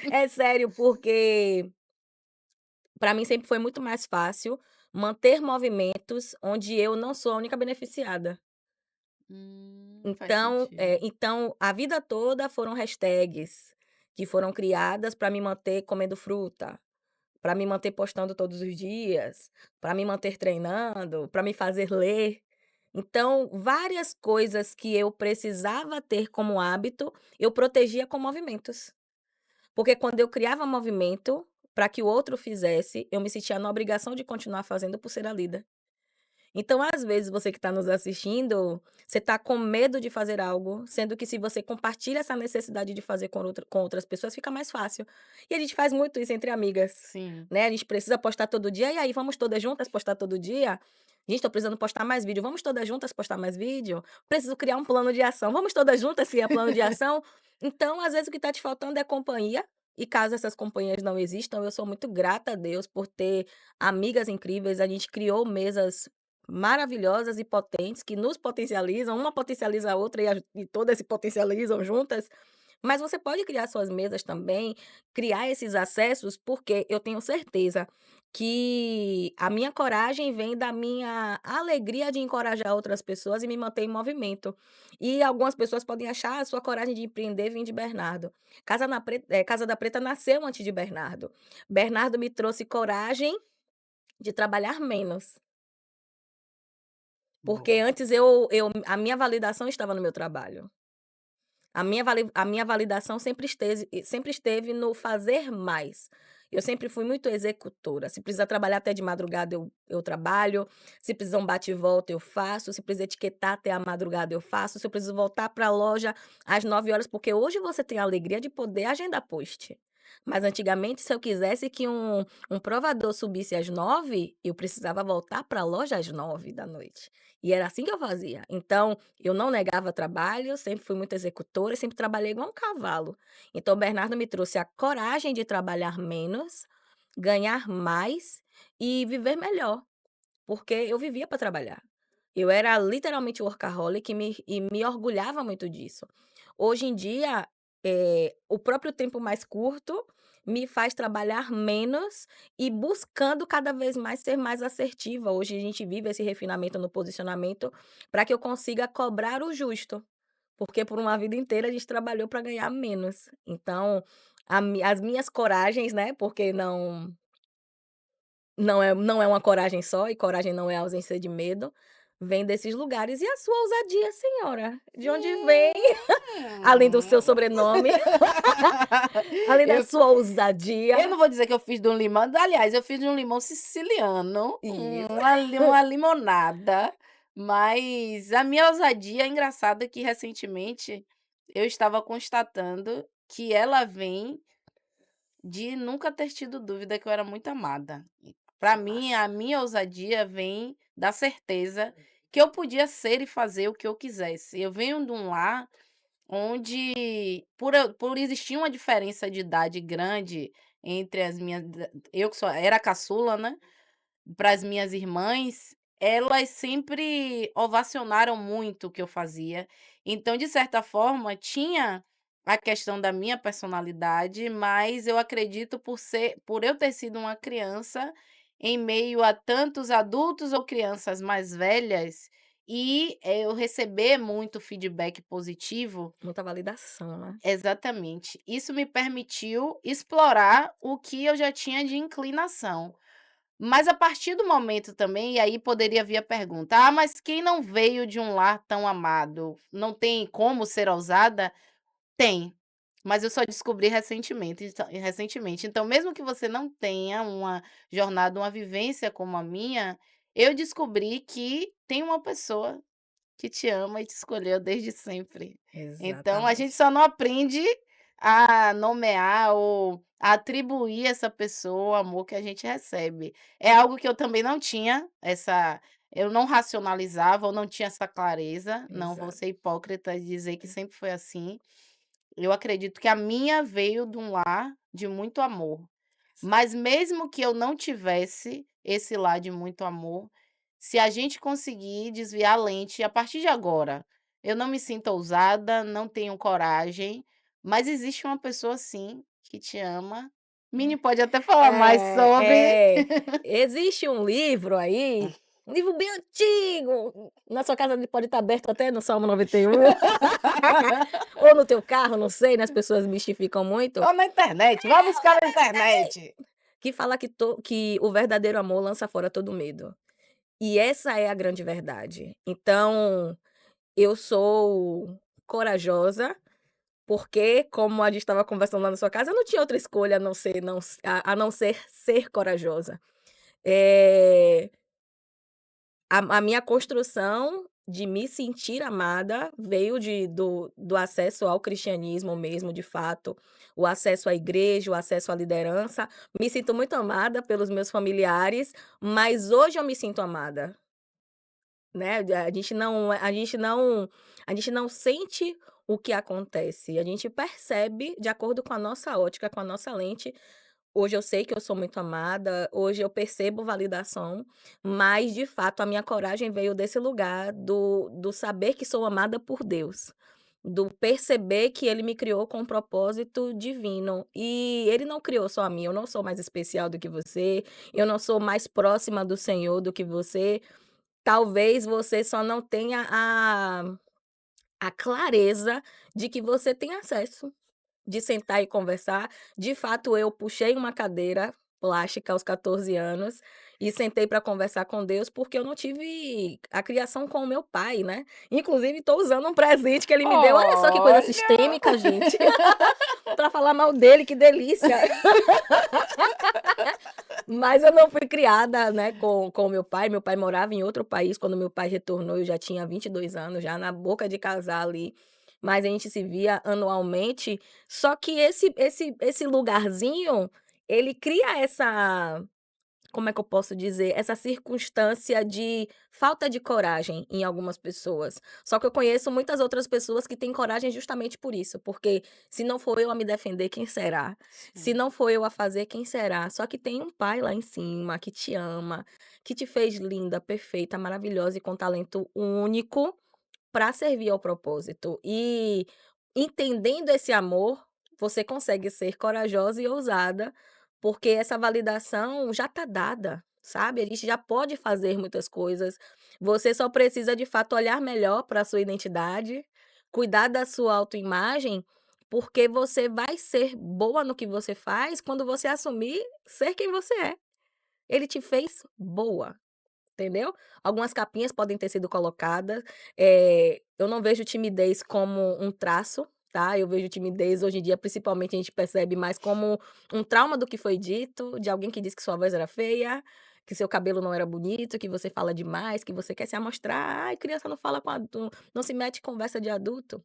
É sério, porque para mim sempre foi muito mais fácil manter movimentos onde eu não sou a única beneficiada.
Faz sentido.
Então a vida toda foram hashtags que foram criadas para me manter comendo fruta, para me manter postando todos os dias, para me manter treinando, para me fazer ler. Então, várias coisas que eu precisava ter como hábito, eu protegia com movimentos. Porque quando eu criava movimento para que o outro fizesse, eu me sentia na obrigação de continuar fazendo por ser a líder. Então, às vezes, você que está nos assistindo, você está com medo de fazer algo, sendo que se você compartilha essa necessidade de fazer com outras pessoas, fica mais fácil. E a gente faz muito isso entre amigas,
Sim.
né, a gente precisa postar todo dia, "E aí, vamos todas juntas postar todo dia? Gente, estou precisando postar mais vídeo, vamos todas juntas postar mais vídeo? Preciso criar um plano de ação, vamos todas juntas criar plano de ação?". Então, às vezes, o que está te faltando é companhia, e caso essas companhias não existam, eu sou muito grata a Deus por ter amigas incríveis, a gente criou mesas maravilhosas e potentes que nos potencializam, uma potencializa a outra e todas se potencializam juntas, mas você pode criar suas mesas também, criar esses acessos, porque eu tenho certeza que a minha coragem vem da minha alegria de encorajar outras pessoas e me manter em movimento. E algumas pessoas podem achar: "A sua coragem de empreender vem de Bernardo". Casa da Preta nasceu antes de Bernardo. Bernardo me trouxe coragem de trabalhar menos. Porque
Boa.
antes eu a minha validação estava no meu trabalho. A minha validação sempre esteve no fazer mais. Eu sempre fui muito executora, se precisar trabalhar até de madrugada eu trabalho, se precisar um bate e volta eu faço, se precisar etiquetar até a madrugada eu faço, se eu preciso voltar para a loja às 9 horas, porque hoje você tem a alegria de poder agendar post. Mas antigamente se eu quisesse que um provador subisse às 9, eu precisava voltar para a loja às 9 da noite. E era assim que eu fazia. Então eu não negava trabalho, sempre fui muito executora e sempre trabalhei igual um cavalo. Então o Bernardo me trouxe a coragem de trabalhar menos, ganhar mais e viver melhor, porque eu vivia para trabalhar. Eu era literalmente workaholic e me orgulhava muito disso. Hoje em dia, o próprio tempo mais curto me faz trabalhar menos e buscando cada vez mais ser mais assertiva. Hoje a gente vive esse refinamento no posicionamento para que eu consiga cobrar o justo, porque por uma vida inteira a gente trabalhou para ganhar menos. Então, as minhas coragens, né, porque não é uma coragem só, e coragem não é ausência de medo, vem desses lugares. E a sua ousadia, senhora? De onde vem? Além do seu
Hum.
sobrenome, além da
Eu
sua ousadia.
eu não vou dizer que eu fiz de um limão, aliás, eu fiz de um limão siciliano,
Isso.
uma limonada, mas a minha ousadia é engraçado que recentemente eu estava constatando que ela vem de nunca ter tido dúvida que eu era muito amada. Para
Que
mim,
massa.
a minha ousadia vem da certeza que eu podia ser e fazer o que eu quisesse. Eu venho de um lar onde, por existir uma diferença de idade grande entre as minhas eu que só era a caçula, né, para as minhas irmãs, elas sempre ovacionaram muito o que eu fazia. Então, de certa forma, tinha a questão da minha personalidade, mas eu acredito por eu ter sido uma criança em meio a tantos adultos ou crianças mais velhas, e eu receber muito feedback positivo.
Muita validação, né.
Exatamente. Isso me permitiu explorar o que eu já tinha de inclinação. Mas a partir do momento também, e aí poderia vir a pergunta: "Ah, mas quem não veio de um lar tão amado, não tem como ser ousada?" Tem, mas eu só descobri recentemente. Então mesmo que você não tenha uma jornada, uma vivência como a minha, eu descobri que tem uma pessoa que te ama e te escolheu desde sempre. Então a gente
Exatamente.
só não aprende a nomear ou a atribuir a essa pessoa o amor que a gente recebe. É algo que eu também não tinha eu não racionalizava ou não tinha essa clareza, não vou
Exato.
ser hipócrita e dizer que sempre foi assim. Eu acredito que a minha veio de um lar de muito amor. Mas mesmo que eu não tivesse esse lar de muito amor, se a gente conseguir desviar a lente a partir de agora, eu não me sinto ousada, não tenho coragem, mas existe uma pessoa sim que te ama. Mini pode até falar mais sobre.
Existe um livro aí, um livro bem antigo, na sua casa ele pode estar aberto até no Salmo 91, ou no teu carro, não sei, né, as pessoas mistificam muito,
Ou na internet, vai buscar na internet.
que fala que o verdadeiro amor lança fora todo medo. E essa é a grande verdade. Então, eu sou corajosa, porque como a gente estava conversando lá na sua casa, eu não tinha outra escolha a não ser ser corajosa. Eh a minha construção de me sentir amada veio do acesso ao cristianismo mesmo, de fato, o acesso à igreja, o acesso à liderança. Me sinto muito amada pelos meus familiares, mas hoje eu me sinto amada, né, a gente não sente o que acontece, a gente percebe de acordo com a nossa ótica, com a nossa lente. Hoje eu sei que eu sou muito amada, hoje eu percebo validação, mas de fato a minha coragem veio desse lugar do saber que sou amada por Deus, do perceber que Ele me criou com um propósito divino, e Ele não criou só a mim, eu não sou mais especial do que você, eu não sou mais próxima do Senhor do que você, talvez você só não tenha a clareza de que você tem acesso. De sentar e conversar. De fato, eu puxei uma cadeira plástica aos 14 anos e sentei para conversar com Deus, porque eu não tive a criação com o meu pai, né. Inclusive estou usando um presente que ele me deu, olha só que coisa
Olha!
sistêmica, gente, para falar mal dele, que delícia. Mas eu não fui criada, né, com o meu pai morava em outro país, quando meu pai retornou eu já tinha 22 anos, já na boca de casar ali, mas a gente se via anualmente, só que esse lugarzinho, ele cria essa, como é que eu posso dizer? Essa circunstância de falta de coragem em algumas pessoas. Só que eu conheço muitas outras pessoas que têm coragem justamente por isso, porque se não for eu a me defender, quem será? Se
Sim.
não for eu a fazer, quem será? Só que tem um pai lá em cima que te ama, que te fez linda, perfeita, maravilhosa e com talento único para servir ao propósito. E entendendo esse amor, você consegue ser corajosa e ousada, porque essa validação já está dada, sabe? A gente já pode fazer muitas coisas. Você só precisa de fato olhar melhor para a sua identidade, cuidar da sua autoimagem, porque você vai ser boa no que você faz quando você assumir ser quem você é. Ele te fez boa. Entendeu? Algumas capinhas podem ter sido colocadas, eu não vejo timidez como um traço, tá, eu vejo timidez hoje em dia, principalmente, a gente percebe mais como um trauma do que foi dito, de alguém que disse que sua voz era feia, que seu cabelo não era bonito, que você fala demais, que você quer se amostrar. "Ai, criança não fala com adulto, não se mete em conversa de adulto".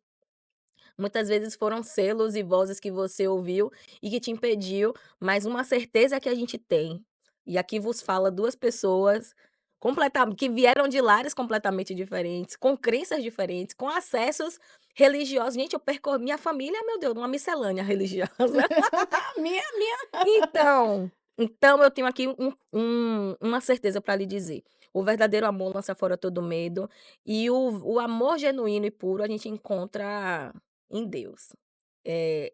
Muitas vezes foram selos e vozes que você ouviu e que te impediu, mas uma certeza que a gente tem, e aqui vos fala 2 pessoas que vieram de lares completamente diferentes, com crenças diferentes, com acessos religiosos. Gente, eu percorri minha família, meu Deus, uma miscelânea religiosa.
Minha.
Então eu tenho aqui uma certeza para lhe dizer, o verdadeiro amor lança fora todo medo, e o amor genuíno e puro a gente encontra em Deus.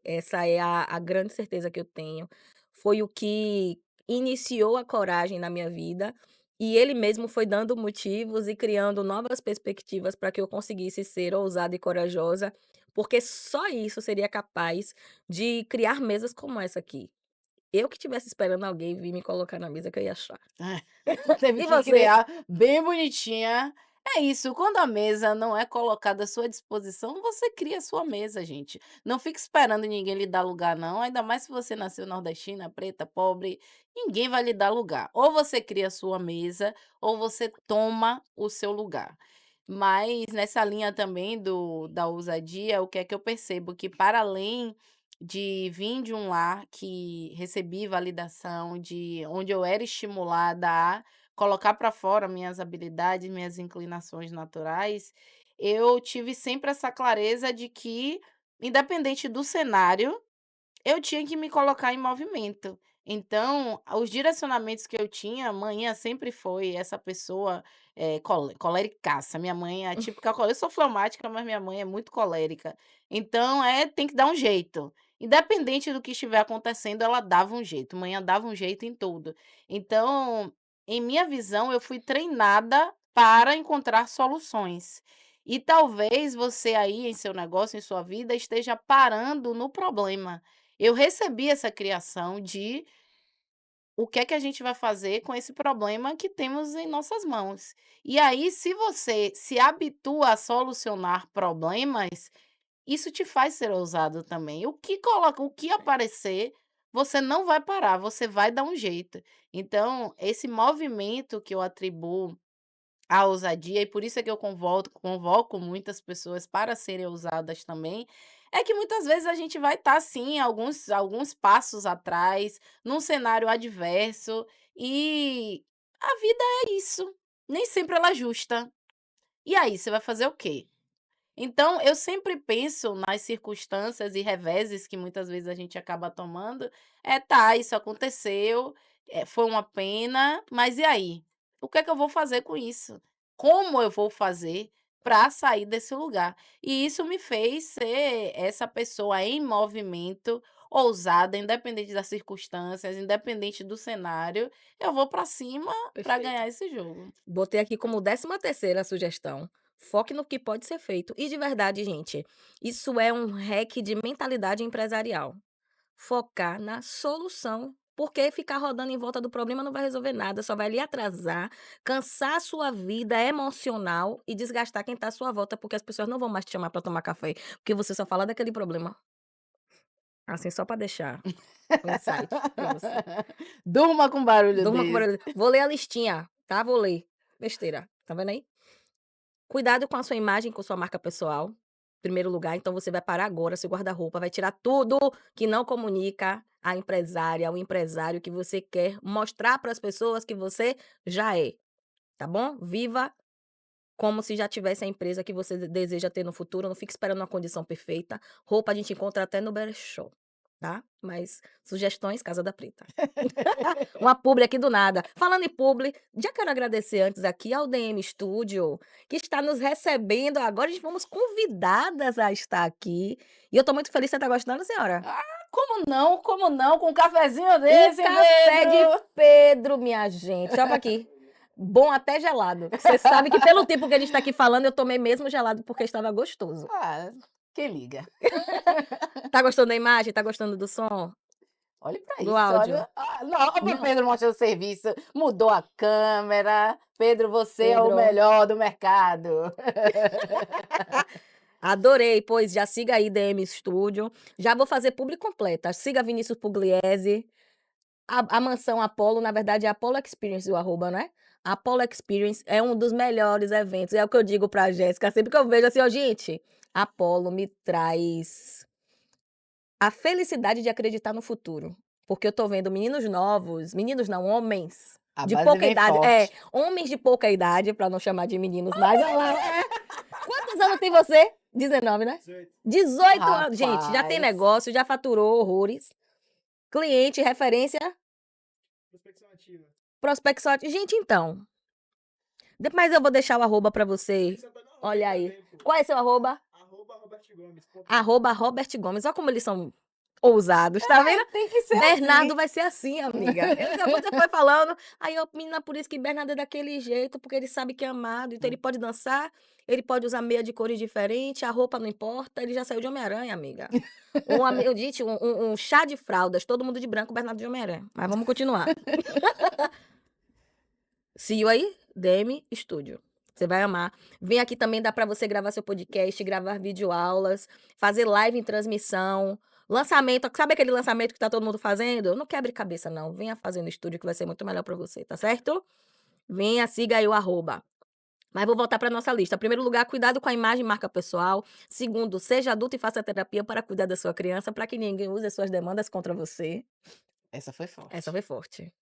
Essa é a grande certeza que eu tenho. Foi o que iniciou a coragem na minha vida, e ele mesmo foi dando motivos e criando novas perspectivas para que eu conseguisse ser ousada e corajosa, porque só isso seria capaz de criar mesas como essa aqui. Eu que tivesse esperando alguém vir me colocar na mesa que eu ia achar.
Teve
E
que
você?
criar bem bonitinha. É isso, quando a mesa não é colocada à sua disposição, você cria a sua mesa, gente. Não fique esperando ninguém lhe dar lugar não, ainda mais se você nasceu nordestina, preta, pobre, ninguém vai lhe dar lugar. Ou você cria a sua mesa, ou você toma o seu lugar. Mas nessa linha também da ousadia, o que é que eu percebo? Que para além de vir de um lar que recebi validação, de onde eu era estimulada a colocar para fora minhas habilidades, minhas inclinações naturais, eu tive sempre essa clareza de que, independente do cenário, eu tinha que me colocar em movimento. Então, os direcionamentos que eu tinha, manhã sempre foi essa pessoa, colericaça. Minha mãe é a típica eu sou fleumática, mas minha mãe é muito colérica. Então, tem que dar um jeito. Independente do que estiver acontecendo, ela dava um jeito. Manhã dava um jeito em tudo. Então, em minha visão, eu fui treinada para encontrar soluções. E talvez você aí, em seu negócio, em sua vida, esteja parando no problema. Eu recebi essa criação de o que é que a gente vai fazer com esse problema que temos em nossas mãos. E aí, se você se habitua a solucionar problemas, isso te faz ser ousado também. O que aparecer, você não vai parar, você vai dar um jeito. Então, esse movimento que eu atribuo a ousadia, e por isso é que eu convoco muitas pessoas para serem ousadas também, é que muitas vezes a gente vai estar sim alguns passos atrás, num cenário adverso, e a vida é isso, nem sempre ela é justa. E aí, você vai fazer o quê? Então, eu sempre penso nas circunstâncias e reveses que muitas vezes a gente acaba tomando, tá, isso aconteceu, foi uma pena, mas e aí? O que é que eu vou fazer com isso? Como eu vou fazer para sair desse lugar? E isso me fez ser essa pessoa em movimento, ousada, independente das circunstâncias, independente do cenário, eu vou para cima para
Perfeito.
ganhar esse jogo.
Botei aqui como 13ª sugestão, foque no que pode ser feito. E de verdade, gente, isso é um hack de mentalidade empresarial. Focar na solução, porque ficar rodando em volta do problema não vai resolver nada, só vai lhe atrasar, cansar a sua vida emocional e desgastar quem está à sua volta, porque as pessoas não vão mais te chamar para tomar café, porque você só fala daquele problema. Assim, só para deixar um insight para você.
Durma com barulho
Durma com
desse.
barulho. Vou ler a listinha, tá? Vou ler. Besteira. Tá vendo aí? Cuidado com a sua imagem, com sua marca pessoal. Primeiro lugar, então você vai parar agora seu guarda-roupa, vai tirar tudo que não comunica a empresária, o empresário que você quer mostrar para as pessoas que você já é, tá bom? Viva como se já tivesse a empresa que você deseja ter no futuro, não fique esperando uma condição perfeita. Roupa a gente encontra até no brechó, tá? Mas sugestões, Casa da Preta. Uma publi aqui do nada. Falando em publi, já quero agradecer antes aqui ao DM Studio, que está nos recebendo agora, a gente fomos convidadas a estar aqui, e eu estou muito feliz, você está gostando, senhora?
Ah, como não, com um cafezinho
Um
desse, hein,
café de
Pedro?
Pedro, minha gente, olha pra aqui. Bom até gelado. Você sabe que pelo tempo que a gente está aqui falando, eu tomei mesmo gelado porque estava gostoso.
Ah, quem liga?
Tá gostando da imagem? Tá gostando do som?
Olhe pra
Do
isso,
áudio?
olha, não, olha o
Não,
Pedro mostrando serviço, mudou a câmera. Pedro, você é o
Pedro.
melhor do mercado.
Adorei, pois já siga aí DM Studio. Já vou fazer publi completa. Siga Vinícius Pugliese, a mansão Apollo, na verdade é Apollo Experience o arroba, né? Apollo Experience é um dos melhores eventos. É o que eu digo pra Jéssica, sempre que eu vejo assim, ó, gente, Apollo me traz a felicidade de acreditar no futuro. Porque eu tô vendo meninos novos, meninos não, homens
A
de
base
pouca
vem
idade,
forte.
homens de pouca idade, pra não chamar de meninos mais, olha lá, quantos anos tem você? 19, né? 18 anos. Gente, já tem
Rapaz.
negócio, já faturou horrores. Cliente, referência, prospecção. Gente, então. Depois eu vou deixar o arroba pra você. Olha aí. Qual é seu arroba? Arroba Robert Gomes. Olha como eles são ousados, tá vendo?
Tem que ser
Bernardo
assim.
vai ser assim, amiga. Você foi falando, aí eu, menina, por isso que Bernardo é daquele jeito, porque ele sabe que é amado, então ele pode dançar, ele pode usar meia de cores diferentes, a roupa não importa, ele já saiu de Homem-Aranha, amiga. Eu disse, um chá de fraldas, todo mundo de branco, Bernardo de Homem-Aranha. Mas vamos continuar. See you aí, DM Studio. Você vai amar. Vem aqui também, dá para você gravar seu podcast, gravar videoaulas, fazer live em transmissão, lançamento. Sabe aquele lançamento que tá todo mundo fazendo? Não quebre cabeça, não. Venha fazer no estúdio que vai ser muito melhor para você, tá certo? Venha, siga aí o arroba. Mas vou voltar para nossa lista. Primeiro lugar, cuidado com a imagem e marca pessoal. Segundo, seja adulto e faça terapia para cuidar da sua criança, para que ninguém use as suas demandas contra você.
Essa foi
Essa
forte.
foi forte.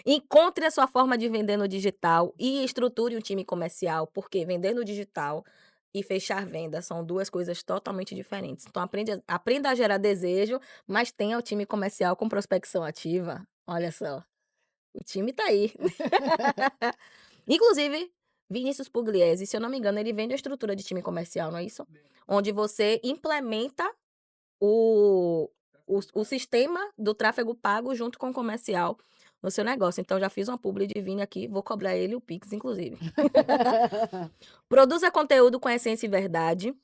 Encontre a sua forma de vender no digital e estruture um time comercial, porque vender no digital e fechar venda são 2 coisas totalmente diferentes. Então aprenda a gerar desejo, mas tenha o time comercial com prospecção ativa. Olha só, o time tá aí. Inclusive, Vinícius Pugliese, se eu não me engano, ele vende a estrutura de time comercial, não é isso? Onde você implementa o o sistema do tráfego pago junto com o comercial no seu negócio. Então já fiz uma publi de Vini aqui, vou cobrar ele o Pix inclusive. Produza conteúdo com essência e verdade,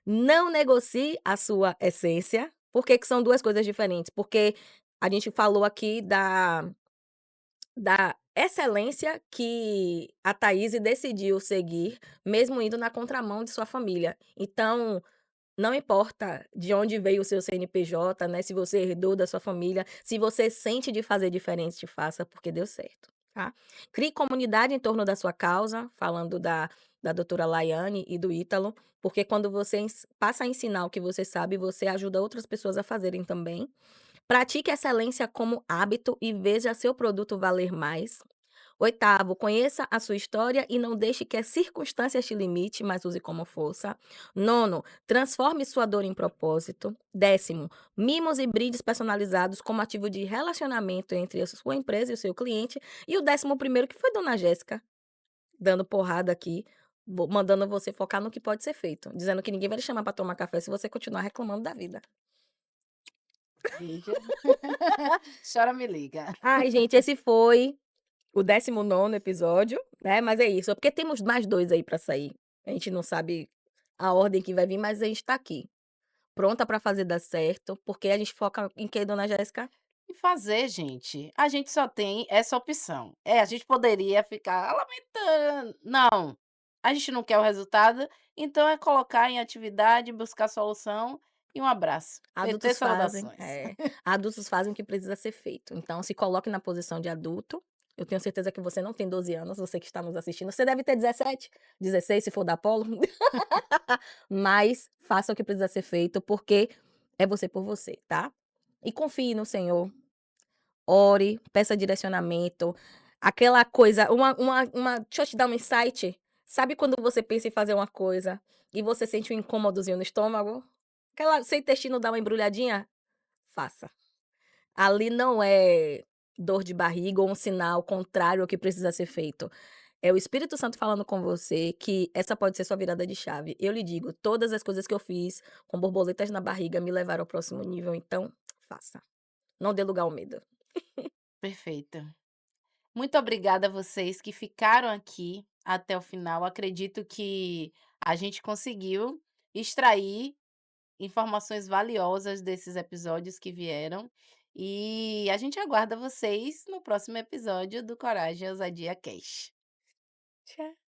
não negocie a sua essência. Por que que são 2 coisas diferentes? Porque a gente falou aqui da excelência que a Thaís decidiu seguir, mesmo indo na contramão de sua família. Então não importa de onde veio o seu CNPJ, né, se você herdou da sua família, se você sente de fazer diferente, faça, porque deu certo, tá. Crie comunidade em torno da sua causa, falando da doutora Laiane e do Ítalo, porque quando você passa a ensinar o que você sabe, você ajuda outras pessoas a fazerem também. Pratique excelência como hábito e veja seu produto valer mais. Oitavo, conheça a sua história e não deixe que as circunstâncias te limite, mas use como força. Nono, transforme sua dor em propósito. Décimo, mimos e brindes personalizados como ativo de relacionamento entre a sua empresa e o seu cliente. E o 11º, que foi Dona Jéssica, dando porrada aqui, mandando você focar no que pode ser feito, dizendo que ninguém vai lhe chamar para tomar café se você continuar reclamando da vida.
Veja. Chora me liga.
Ai, gente, esse foi o 19º episódio, né, mas é isso, é porque temos mais 2 aí pra sair. A gente não sabe a ordem que vai vir, mas a gente tá aqui, pronta pra fazer dar certo, porque a gente foca em quê, dona Jéssica?
E fazer, gente, a gente só tem essa opção. A gente poderia ficar lamentando, não, a gente não quer o resultado, então é colocar em atividade, buscar solução e um abraço. PT
Adultos fazem
saudações.
adultos fazem o que precisa ser feito, então se coloque na posição de adulto, eu tenho certeza que você não tem 12 anos, você que está nos assistindo, você deve ter 17, 16 se for da Polo, mas faça o que precisa ser feito, porque é você por você, tá? E confie no Senhor. Ore, peça direcionamento, aquela coisa uma deixa eu te dar um insight, sabe quando você pensa em fazer uma coisa e você sente um incômodozinho no estômago? Aquela seu intestino dá uma embrulhadinha? Faça. Ali não é dor de barriga ou um sinal contrário ao que precisa ser feito. É o Espírito Santo falando com você que essa pode ser sua virada de chave. Eu lhe digo, todas as coisas que eu fiz com borboletas na barriga me levaram ao próximo nível, então faça. Não dê lugar ao medo.
Perfeito. Muito obrigada a vocês que ficaram aqui até o final. Acredito que a gente conseguiu extrair informações valiosas desses episódios que vieram, e a gente aguarda vocês no próximo episódio do Coragem e Ousadia Cast.
Tchau.